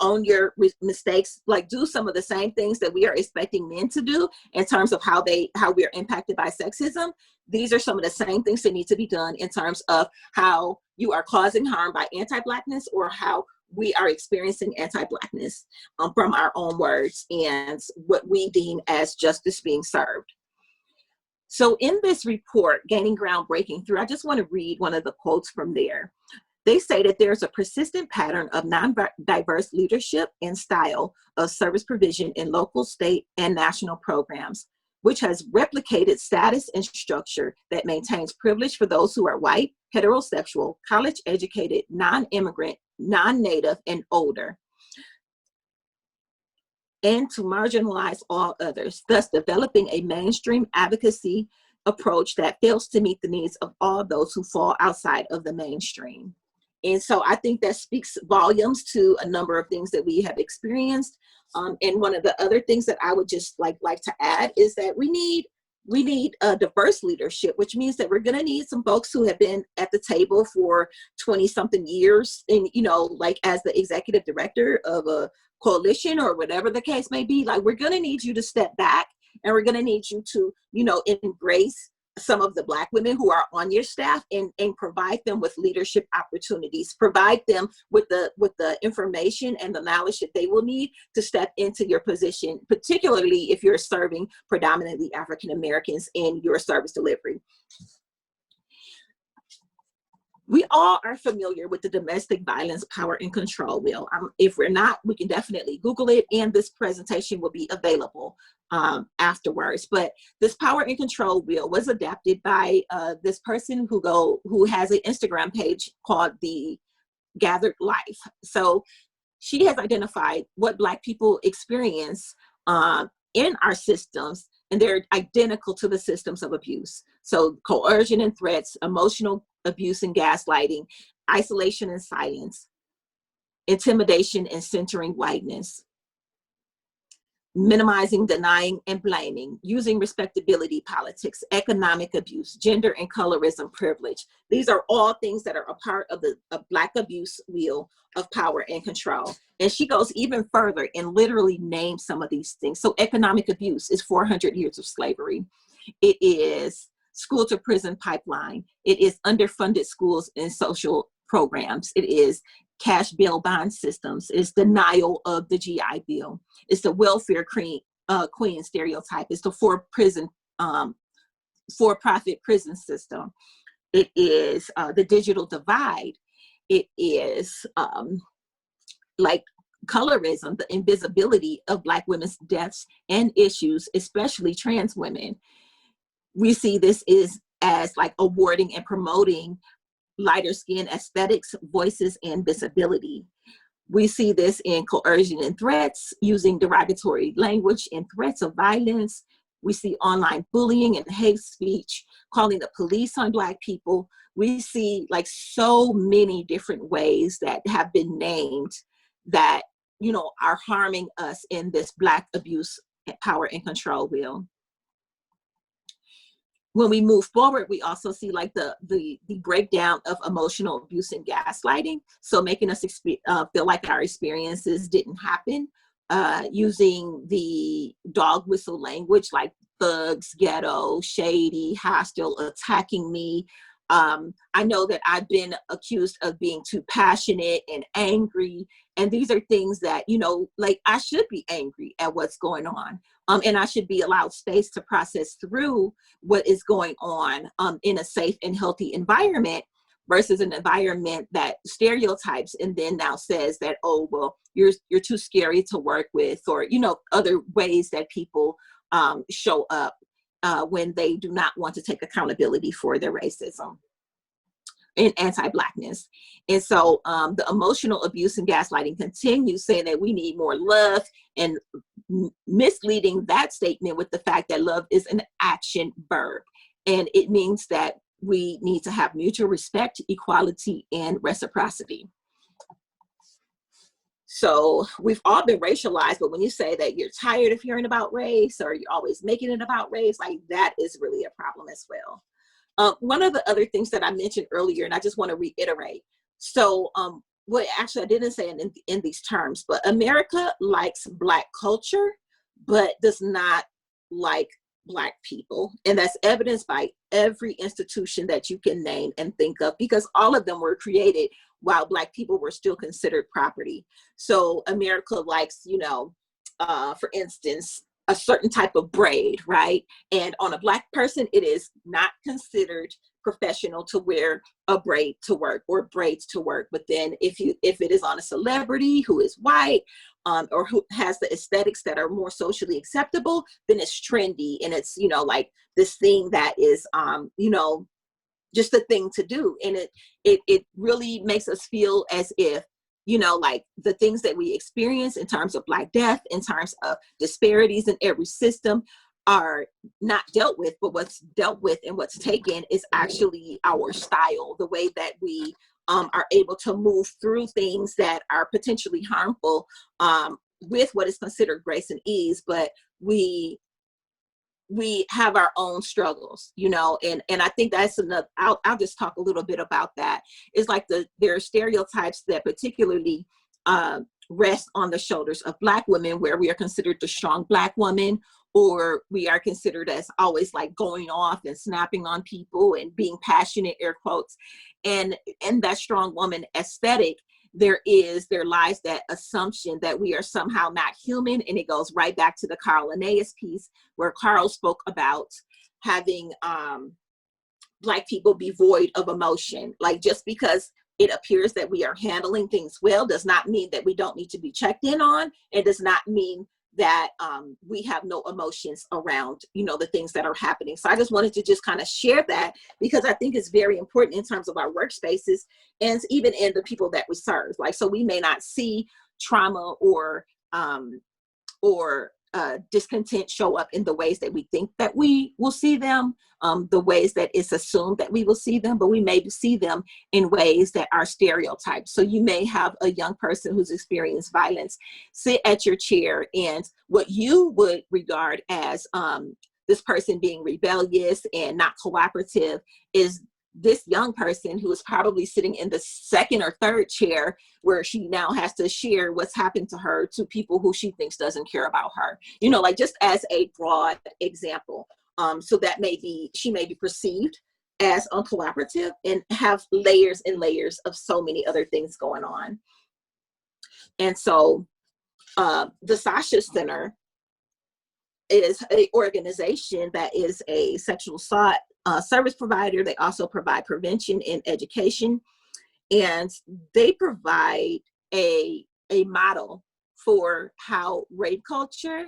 Own your mistakes, like, do some of the same things that we are expecting men to do in terms of how we are impacted by sexism. These are some of the same things that need to be done in terms of how you are causing harm by anti-Blackness, or how we are experiencing anti-Blackness from our own words and what we deem as justice being served. So in this report, Gaining Ground, Breaking Through, I just want to read one of the quotes from there. They say that there's a persistent pattern of non-diverse leadership and style of service provision in local, state, and national programs, which has replicated status and structure that maintains privilege for those who are white, heterosexual, college-educated, non-immigrant, non-native, and older, and to marginalize all others, thus developing a mainstream advocacy approach that fails to meet the needs of all those who fall outside of the mainstream. And so I think that speaks volumes to a number of things that we have experienced. And one of the other things that I would just like to add is that we need a diverse leadership, which means that we're going to need some folks who have been at the table for 20 something years, and, you know, like, as the executive director of a coalition or whatever the case may be, like, we're going to need you to step back, and we're going to need you to, you know, embrace some of the Black women who are on your staff, and provide them with leadership opportunities, provide them with the information and the knowledge that they will need to step into your position, particularly if you're serving predominantly African Americans in your service delivery. We all are familiar with the domestic violence power and control wheel. If we're not, we can definitely Google it, and this presentation will be available afterwards. But this power and control wheel was adapted by this person who has an Instagram page called The Gathered Life. So she has identified what Black people experience in our systems, and they're identical to the systems of abuse. So coercion and threats, emotional abuse and gaslighting, isolation and silence, intimidation and centering whiteness, minimizing, denying, and blaming, using respectability politics, economic abuse, gender and colorism privilege. These are all things that are a part of the Black abuse wheel of power and control. And she goes even further and literally names some of these things. So economic abuse is 400 years of slavery. It is school to prison pipeline. It is underfunded schools and social programs. It is cash bail bond systems. It's denial of the GI Bill. It's the welfare queen stereotype. It's the for-profit prison system. It is the digital divide. It is like colorism, the invisibility of Black women's deaths and issues, especially trans women. We see this as like awarding and promoting lighter skin aesthetics, voices, and visibility. We see this in coercion and threats, using derogatory language and threats of violence. We see online bullying and hate speech, calling the police on Black people. We see like so many different ways that have been named that, you know, are harming us in this Black abuse, power, and control wheel. When we move forward, we also see like the breakdown of emotional abuse and gaslighting. So making us feel like our experiences didn't happen, using the dog whistle language like thugs, ghetto, shady, hostile, attacking me, I know that I've been accused of being too passionate and angry. And these are things that, you know, like I should be angry at what's going on. And I should be allowed space to process through what is going on in a safe and healthy environment versus an environment that stereotypes and then now says that, oh, well, you're too scary to work with, or, you know, other ways that people show up when they do not want to take accountability for their racism and anti-Blackness. And so the emotional abuse and gaslighting continues, saying that we need more love, and misleading that statement with the fact that love is an action verb. And it means that we need to have mutual respect, equality, and reciprocity. So we've all been racialized, but when you say that you're tired of hearing about race, or you're always making it about race, like that is really a problem as well. One of the other things that I mentioned earlier, and I just want to reiterate. So well, actually I didn't say it in these terms, but America likes Black culture, but does not like Black people. And that's evidenced by every institution that you can name and think of, because all of them were created while Black people were still considered property. So America likes, you know, for instance, a certain type of braid, right? And on a Black person, it is not considered professional to wear a braid to work or braids to work. But then if it is on a celebrity who is white, or who has the aesthetics that are more socially acceptable, then it's trendy, and it's, you know, like this thing that is, you know, just a thing to do. And it really makes us feel as if, you know, like the things that we experience in terms of Black death, in terms of disparities in every system, are not dealt with, but what's dealt with and what's taken is actually our style, the way that we are able to move through things that are potentially harmful with what is considered grace and ease. But we have our own struggles, you know, and I think that's enough. I'll just talk a little bit about that. It's like there are stereotypes that particularly rest on the shoulders of Black women, where we are considered the strong Black woman, or we are considered as always like going off and snapping on people and being passionate, air quotes. And in that strong woman aesthetic, there lies that assumption that we are somehow not human. And it goes right back to the Carl Linnaeus piece, where Carl spoke about having Black people be void of emotion. Like, just because it appears that we are handling things well does not mean that we don't need to be checked in on. It does not mean that we have no emotions around, you know, the things that are happening. So I just wanted to just kind of share that, because I think it's very important in terms of our workspaces and even in the people that we serve. Like, so we may not see trauma or discontent show up in the ways that we think that we will see them, the ways that it's assumed that we will see them, but we may see them in ways that are stereotypes. So you may have a young person who's experienced violence sit at your chair, and what you would regard as this person being rebellious and not cooperative is this young person who is probably sitting in the second or third chair, where she now has to share what's happened to her to people who she thinks doesn't care about her, you know, like just as a broad example. So that she may be perceived as uncooperative and have layers and layers of so many other things going on. And so the Sasha Center is an organization that is a sexual assault service provider. They also provide prevention and education, and they provide a model for how rape culture,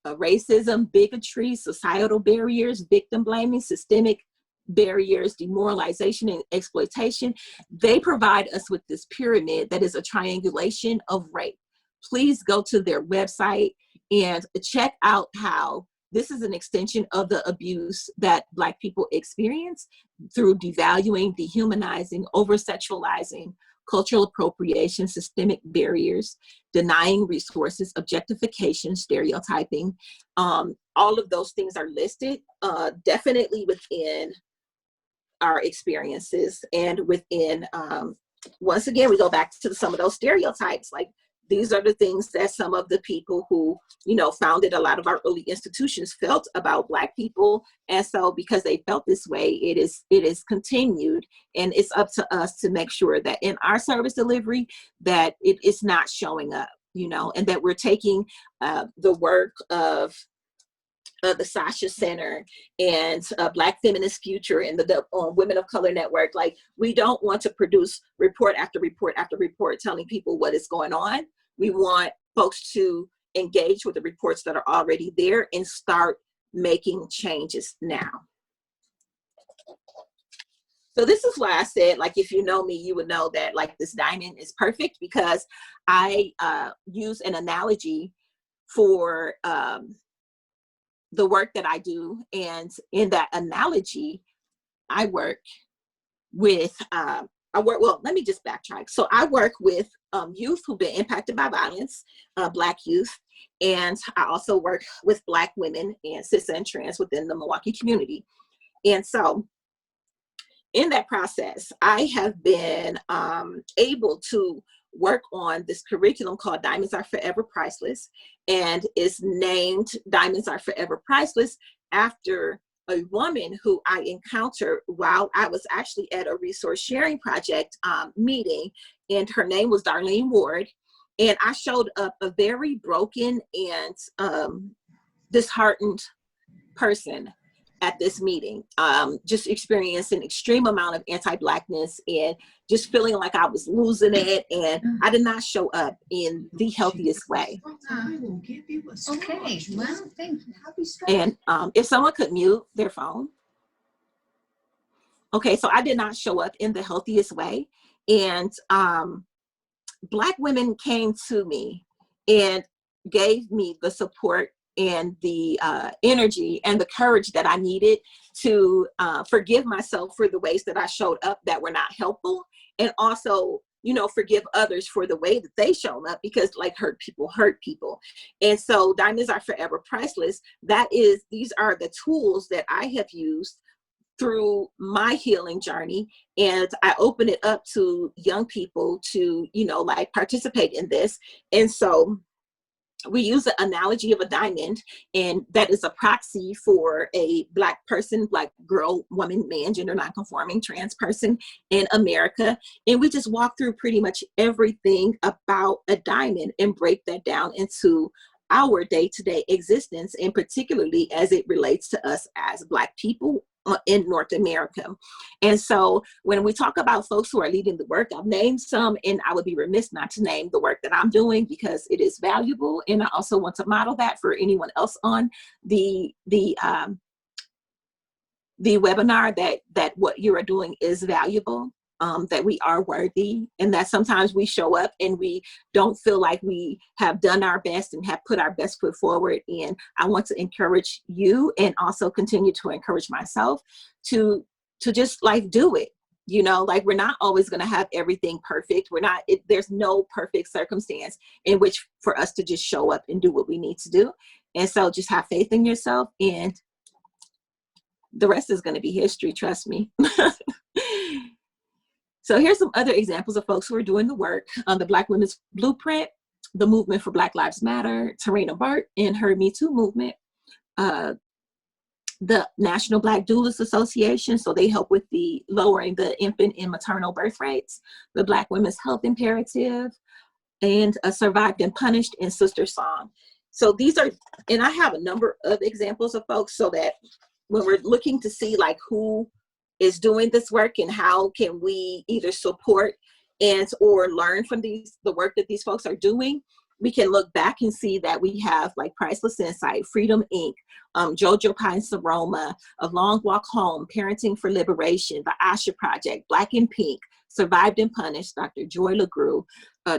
racism, bigotry, societal barriers, victim blaming, systemic barriers, demoralization, and exploitation. They provide us with this pyramid that is a triangulation of rape. Please go to their website and check out how this is an extension of the abuse that Black people experience through devaluing, dehumanizing, over-sexualizing, cultural appropriation, systemic barriers, denying resources, objectification, stereotyping. All of those things are listed definitely within our experiences, and within, once again, we go back to some of those stereotypes, like these are the things that some of the people who, you know, founded a lot of our early institutions felt about Black people. And so because they felt this way, it is continued. And it's up to us to make sure that in our service delivery, that it is not showing up, you know, and that we're taking the work of the Sasha Center and Black Feminist Future and the Women of Color Network. Like, we don't want to produce report after report after report telling people what is going on. We want folks to engage with the reports that are already there and start making changes now. So this is why I said, like, if you know me, you would know that, like, this diamond is perfect, because I use an analogy for the work that I do. And in that analogy, I work with, well, let me just backtrack. So I work with youth who've been impacted by violence, Black youth. And I also work with Black women and cis and trans within the Milwaukee community. And so in that process, I have been able to work on this curriculum called Diamonds Are Forever Priceless, and is named Diamonds Are Forever Priceless after a woman who I encountered while I was actually at a resource sharing project meeting, and her name was Darlene Ward. And I showed up a very broken and disheartened person at this meeting, just experiencing an extreme amount of anti-Blackness and just feeling like I was losing it. And I did not show up in the healthiest way. Okay, well, thank you. And if someone could mute their phone. Okay, so I did not show up in the healthiest way. And Black women came to me and gave me the support and the energy and the courage that I needed to forgive myself for the ways that I showed up that were not helpful, and also, you know, forgive others for the way that they showed up, because, like, hurt people. And so Diamonds Are Forever Priceless, these are the tools that I have used through my healing journey, and I open it up to young people to, you know, like, participate in this. And so we use the analogy of a diamond, and that is a proxy for a Black person, Black girl, woman, man, gender nonconforming, trans person in America. And we just walk through pretty much everything about a diamond and break that down into our day-to-day existence, and particularly as it relates to us as Black people in North America. And so when we talk about folks who are leading the work, I've named some, and I would be remiss not to name the work that I'm doing, because it is valuable. And I also want to model that for anyone else on the webinar, that what you are doing is valuable, that we are worthy, and that sometimes we show up and we don't feel like we have done our best and have put our best foot forward. And I want to encourage you, and also continue to encourage myself to just, like, do it. You know, like, we're not always going to have everything perfect. There's no perfect circumstance in which for us to just show up and do what we need to do. And so just have faith in yourself, and the rest is going to be history, trust me. So here's some other examples of folks who are doing the work. The Black Women's Blueprint, the Movement for Black Lives Matter, Tarina Bart and her Me Too movement, the National Black Doulas Association, so they help with the lowering the infant and maternal birth rates, the Black Women's Health Imperative, and Survived and Punished, and Sister Song. So these are, and I have a number of examples of folks, so that when we're looking to see, like, who is doing this work and how can we either support and or learn from the work that these folks are doing, we can look back and see that we have, like, Priceless Insight, Freedom Inc., Jojo Pine Saroma, A Long Walk Home, Parenting for Liberation, the Asha Project, Black in Pink, Survived and Punished, Dr. Joy LeGroux,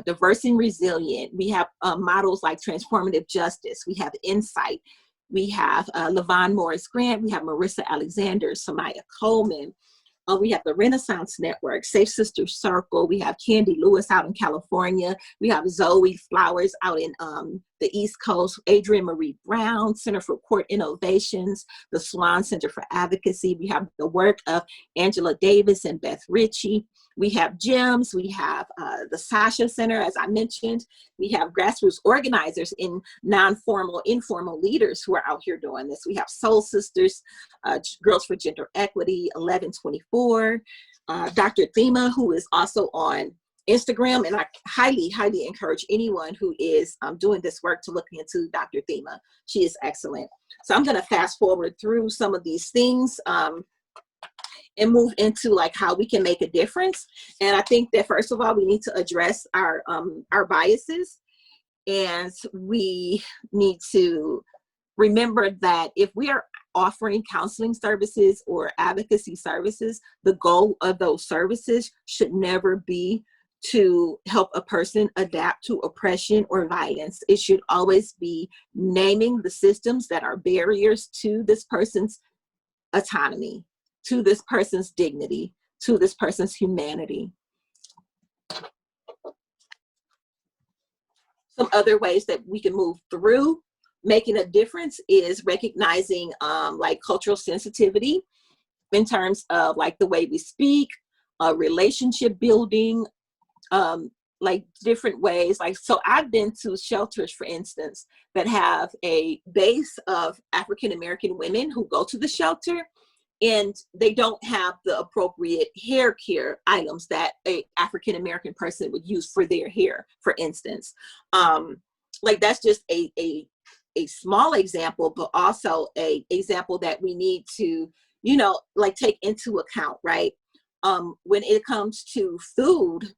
Diverse and Resilient. We have models like Transformative Justice. We have Insight. We have Levon Morris Grant. We have Marissa Alexander, Samaya Coleman. We have the Renaissance Network, Safe Sister Circle. We have Candy Lewis out in California. We have Zoe Flowers out in the East Coast, Adrienne Marie Brown Center for Court Innovations, the Swan Center for Advocacy. We have the work of Angela Davis and Beth Ritchie. We have GEMS. We have the Sasha Center, as I mentioned. We have grassroots organizers in non-formal, informal leaders who are out here doing this. We have Soul Sisters, Girls for Gender Equity, 1124. Dr. Thema, who is also on Instagram, and I highly, highly encourage anyone who is doing this work to look into Dr. Thema. She is excellent. So I'm going to fast forward through some of these things and move into like how we can make a difference. And I think that first of all, we need to address our biases, and we need to remember that if we are offering counseling services or advocacy services, the goal of those services should never be to help a person adapt to oppression or violence. It should always be naming the systems that are barriers to this person's autonomy, to this person's dignity, to this person's humanity. Some other ways that we can move through making a difference is recognizing like cultural sensitivity in terms of like the way we speak, relationship building, like different ways. Like, so I've been to shelters, for instance, that have a base of African-American women who go to the shelter, and they don't have the appropriate hair care items that a African-American person would use for their hair, for instance. Like that's just a small example, but also a example that we need to, you know, like take into account, right? When it comes to food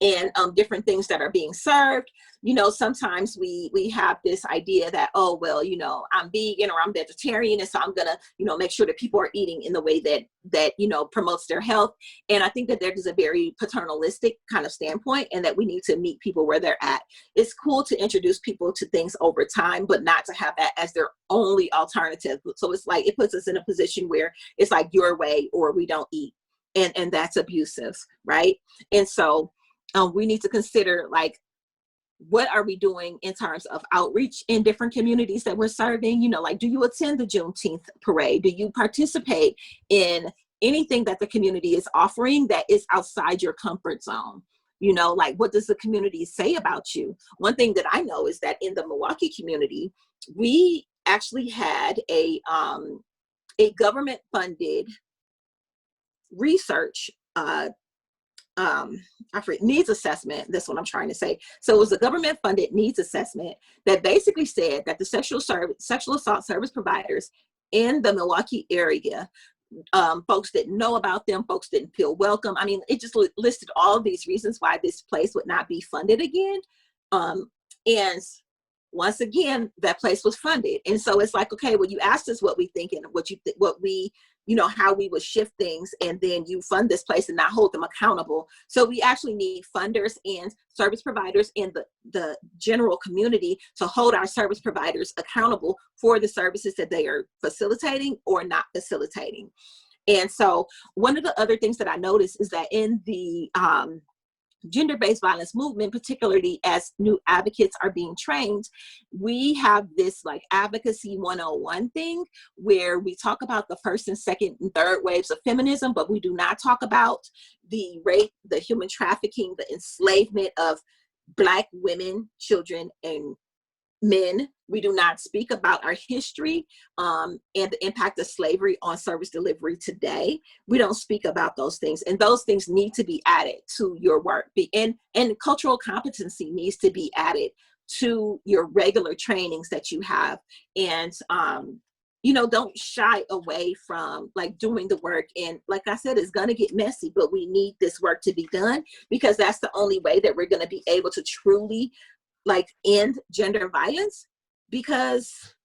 and different things that are being served, you know, sometimes we have this idea that, oh, well, you know, I'm vegan or I'm vegetarian, and so I'm gonna, you know, make sure that people are eating in the way that you know, promotes their health. And I think that there is a very paternalistic kind of standpoint, and that we need to meet people where they're at. It's cool to introduce people to things over time, but not to have that as their only alternative. So it's like, it puts us in a position where it's like your way or we don't eat, and that's abusive, right? And so we need to consider, like, what are we doing in terms of outreach in different communities that we're serving? You know, like, do you attend the Juneteenth parade? Do you participate in anything that the community is offering that is outside your comfort zone? You know, like, what does the community say about you? One thing that I know is that in the Milwaukee community, we actually had a government-funded research I forget, needs assessment. That's what I'm trying to say. So it was a government funded needs assessment that basically said that the sexual assault service providers in the Milwaukee area, folks didn't know about them, folks didn't feel welcome. I mean, it just listed all of these reasons why this place would not be funded again. And once again, that place was funded. And so it's like, okay, well, you asked us what we think and what we, you know, how we would shift things, and then you fund this place and not hold them accountable. So we actually need funders and service providers in the general community to hold our service providers accountable for the services that they are facilitating or not facilitating. And so one of the other things that I noticed is that in the gender-based violence movement, particularly as new advocates are being trained, we have this like advocacy 101 thing where we talk about the first and second and third waves of feminism, but we do not talk about the rape, the human trafficking, the enslavement of Black women, children, and men. We do not speak about our history and the impact of slavery on service delivery today. We don't speak about those things, and those things need to be added to your work. And cultural competency needs to be added to your regular trainings that you have. And you know, don't shy away from like doing the work. And like I said, it's going to get messy, but we need this work to be done, because that's the only way that we're going to be able to truly like end gender violence, because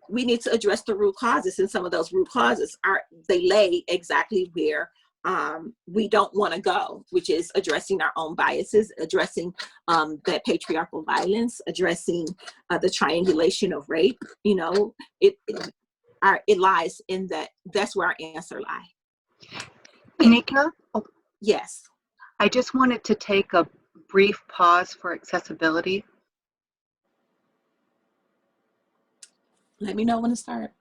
we need to address the root causes, and some of those root causes they lay exactly where we don't want to go, which is addressing our own biases, addressing that patriarchal violence, addressing the triangulation of rape. You know, it lies in that. That's where our answer lies. Annika? Yes. I just wanted to take a brief pause for accessibility. Let me know when to start.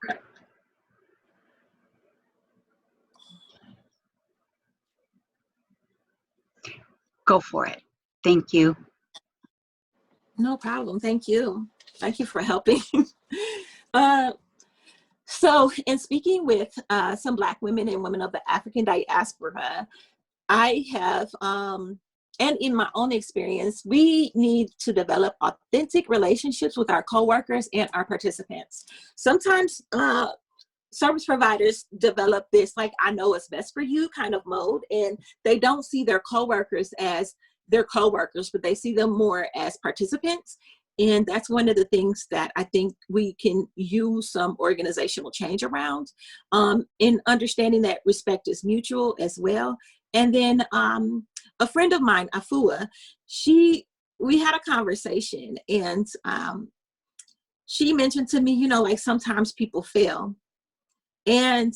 Go for it. Thank you. No problem. Thank you. Thank you for helping. So in speaking with some Black women and women of the African diaspora, I have, and in my own experience, we need to develop authentic relationships with our coworkers and our participants. Sometimes service providers develop this, like, I know what's best for you kind of mode, and they don't see their coworkers as their coworkers, but they see them more as participants. And that's one of the things that I think we can use some organizational change around, in understanding that respect is mutual as well. And then a friend of mine, Afua, we had a conversation, and she mentioned to me, like, sometimes people fail. And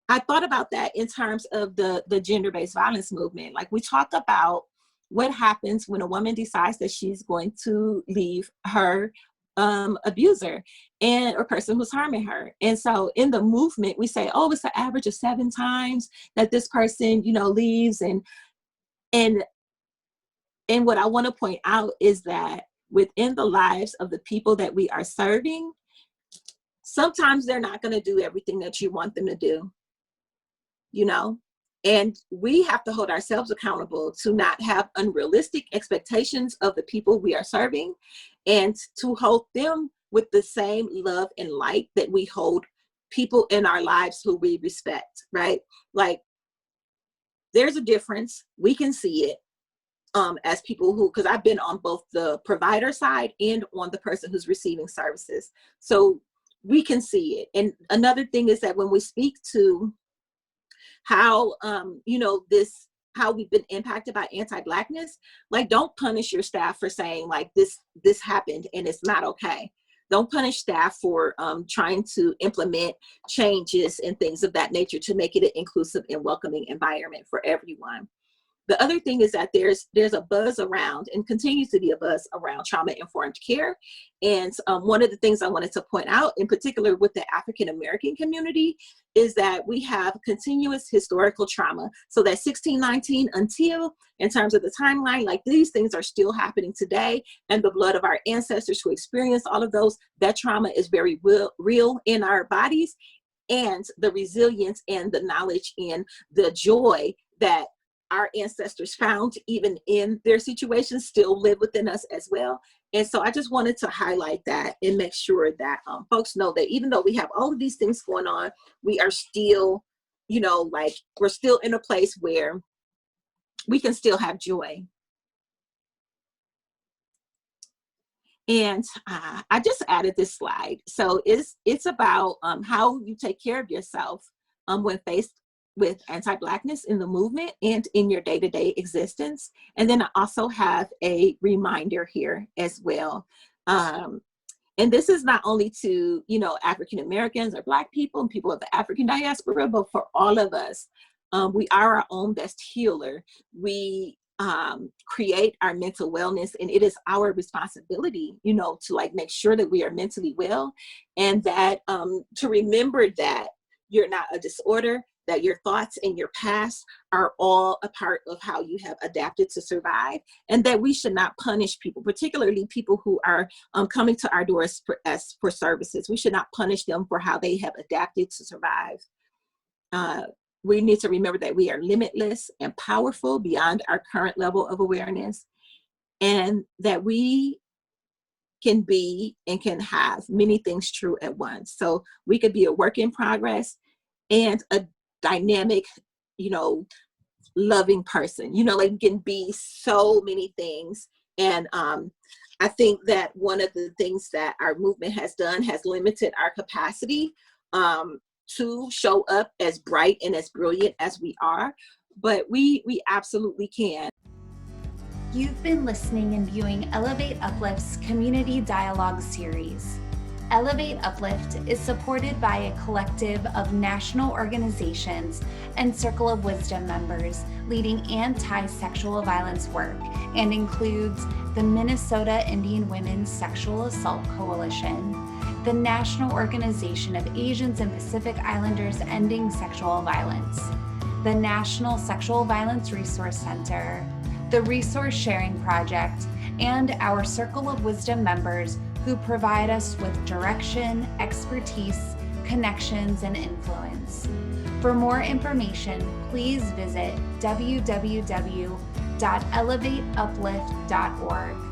I thought about that in terms of the gender-based violence movement. Like, we talk about what happens when a woman decides that she's going to leave her abuser or person who's harming her. And so in the movement, we say, oh, it's an average of 7 times that this person, leaves. And what I want to point out is that within the lives of the people that we are serving, sometimes they're not going to do everything that you want them to do, and we have to hold ourselves accountable to not have unrealistic expectations of the people we are serving, and to hold them with the same love and light that we hold people in our lives who we respect, right? Like, there's a difference. We can see it as people who, because I've been on both the provider side and on the person who's receiving services. So we can see it. And another thing is that when we speak to how, how we've been impacted by anti-Blackness, like, don't punish your staff for saying, like, this happened and it's not okay. Don't punish staff for trying to implement changes and things of that nature to make it an inclusive and welcoming environment for everyone. The other thing is that there's a buzz around, and continues to be a buzz around, trauma-informed care. And one of the things I wanted to point out, in particular with the African-American community, is that we have continuous historical trauma. So that 1619 until, in terms of the timeline, like, these things are still happening today, and the blood of our ancestors who experienced all of those, that trauma is very real in our bodies, and the resilience and the knowledge and the joy that our ancestors found even in their situations still live within us as well. And so I just wanted to highlight that and make sure that folks know that even though we have all of these things going on, we are still, we're still in a place where we can still have joy. And I just added this slide. So it's about how you take care of yourself when faced with anti-Blackness in the movement and in your day-to-day existence. And then I also have a reminder here as well. And this is not only to, African Americans or Black people and people of the African diaspora, but for all of us. We are our own best healer. We create our mental wellness, and it is our responsibility, to, like, make sure that we are mentally well, and that to remember that you're not a disorder, that your thoughts and your past are all a part of how you have adapted to survive, and that we should not punish people, particularly people who are coming to our doors for services. We should not punish them for how they have adapted to survive. We need to remember that we are limitless and powerful beyond our current level of awareness, and that we can be and can have many things true at once. So we could be a work in progress and a dynamic, loving person, like, can be so many things. And I think that one of the things that our movement has done has limited our capacity to show up as bright and as brilliant as we are, but we absolutely can. You've been listening and viewing Elevate Uplift's Community Dialogue series. Elevate Uplift is supported by a collective of national organizations and Circle of Wisdom members leading anti-sexual violence work, and includes the Minnesota Indian Women's Sexual Assault Coalition, the National Organization of Asians and Pacific Islanders Ending Sexual Violence, the National Sexual Violence Resource Center, the Resource Sharing Project, and our Circle of Wisdom members who provide us with direction, expertise, connections, and influence. For more information, please visit www.elevateuplift.org.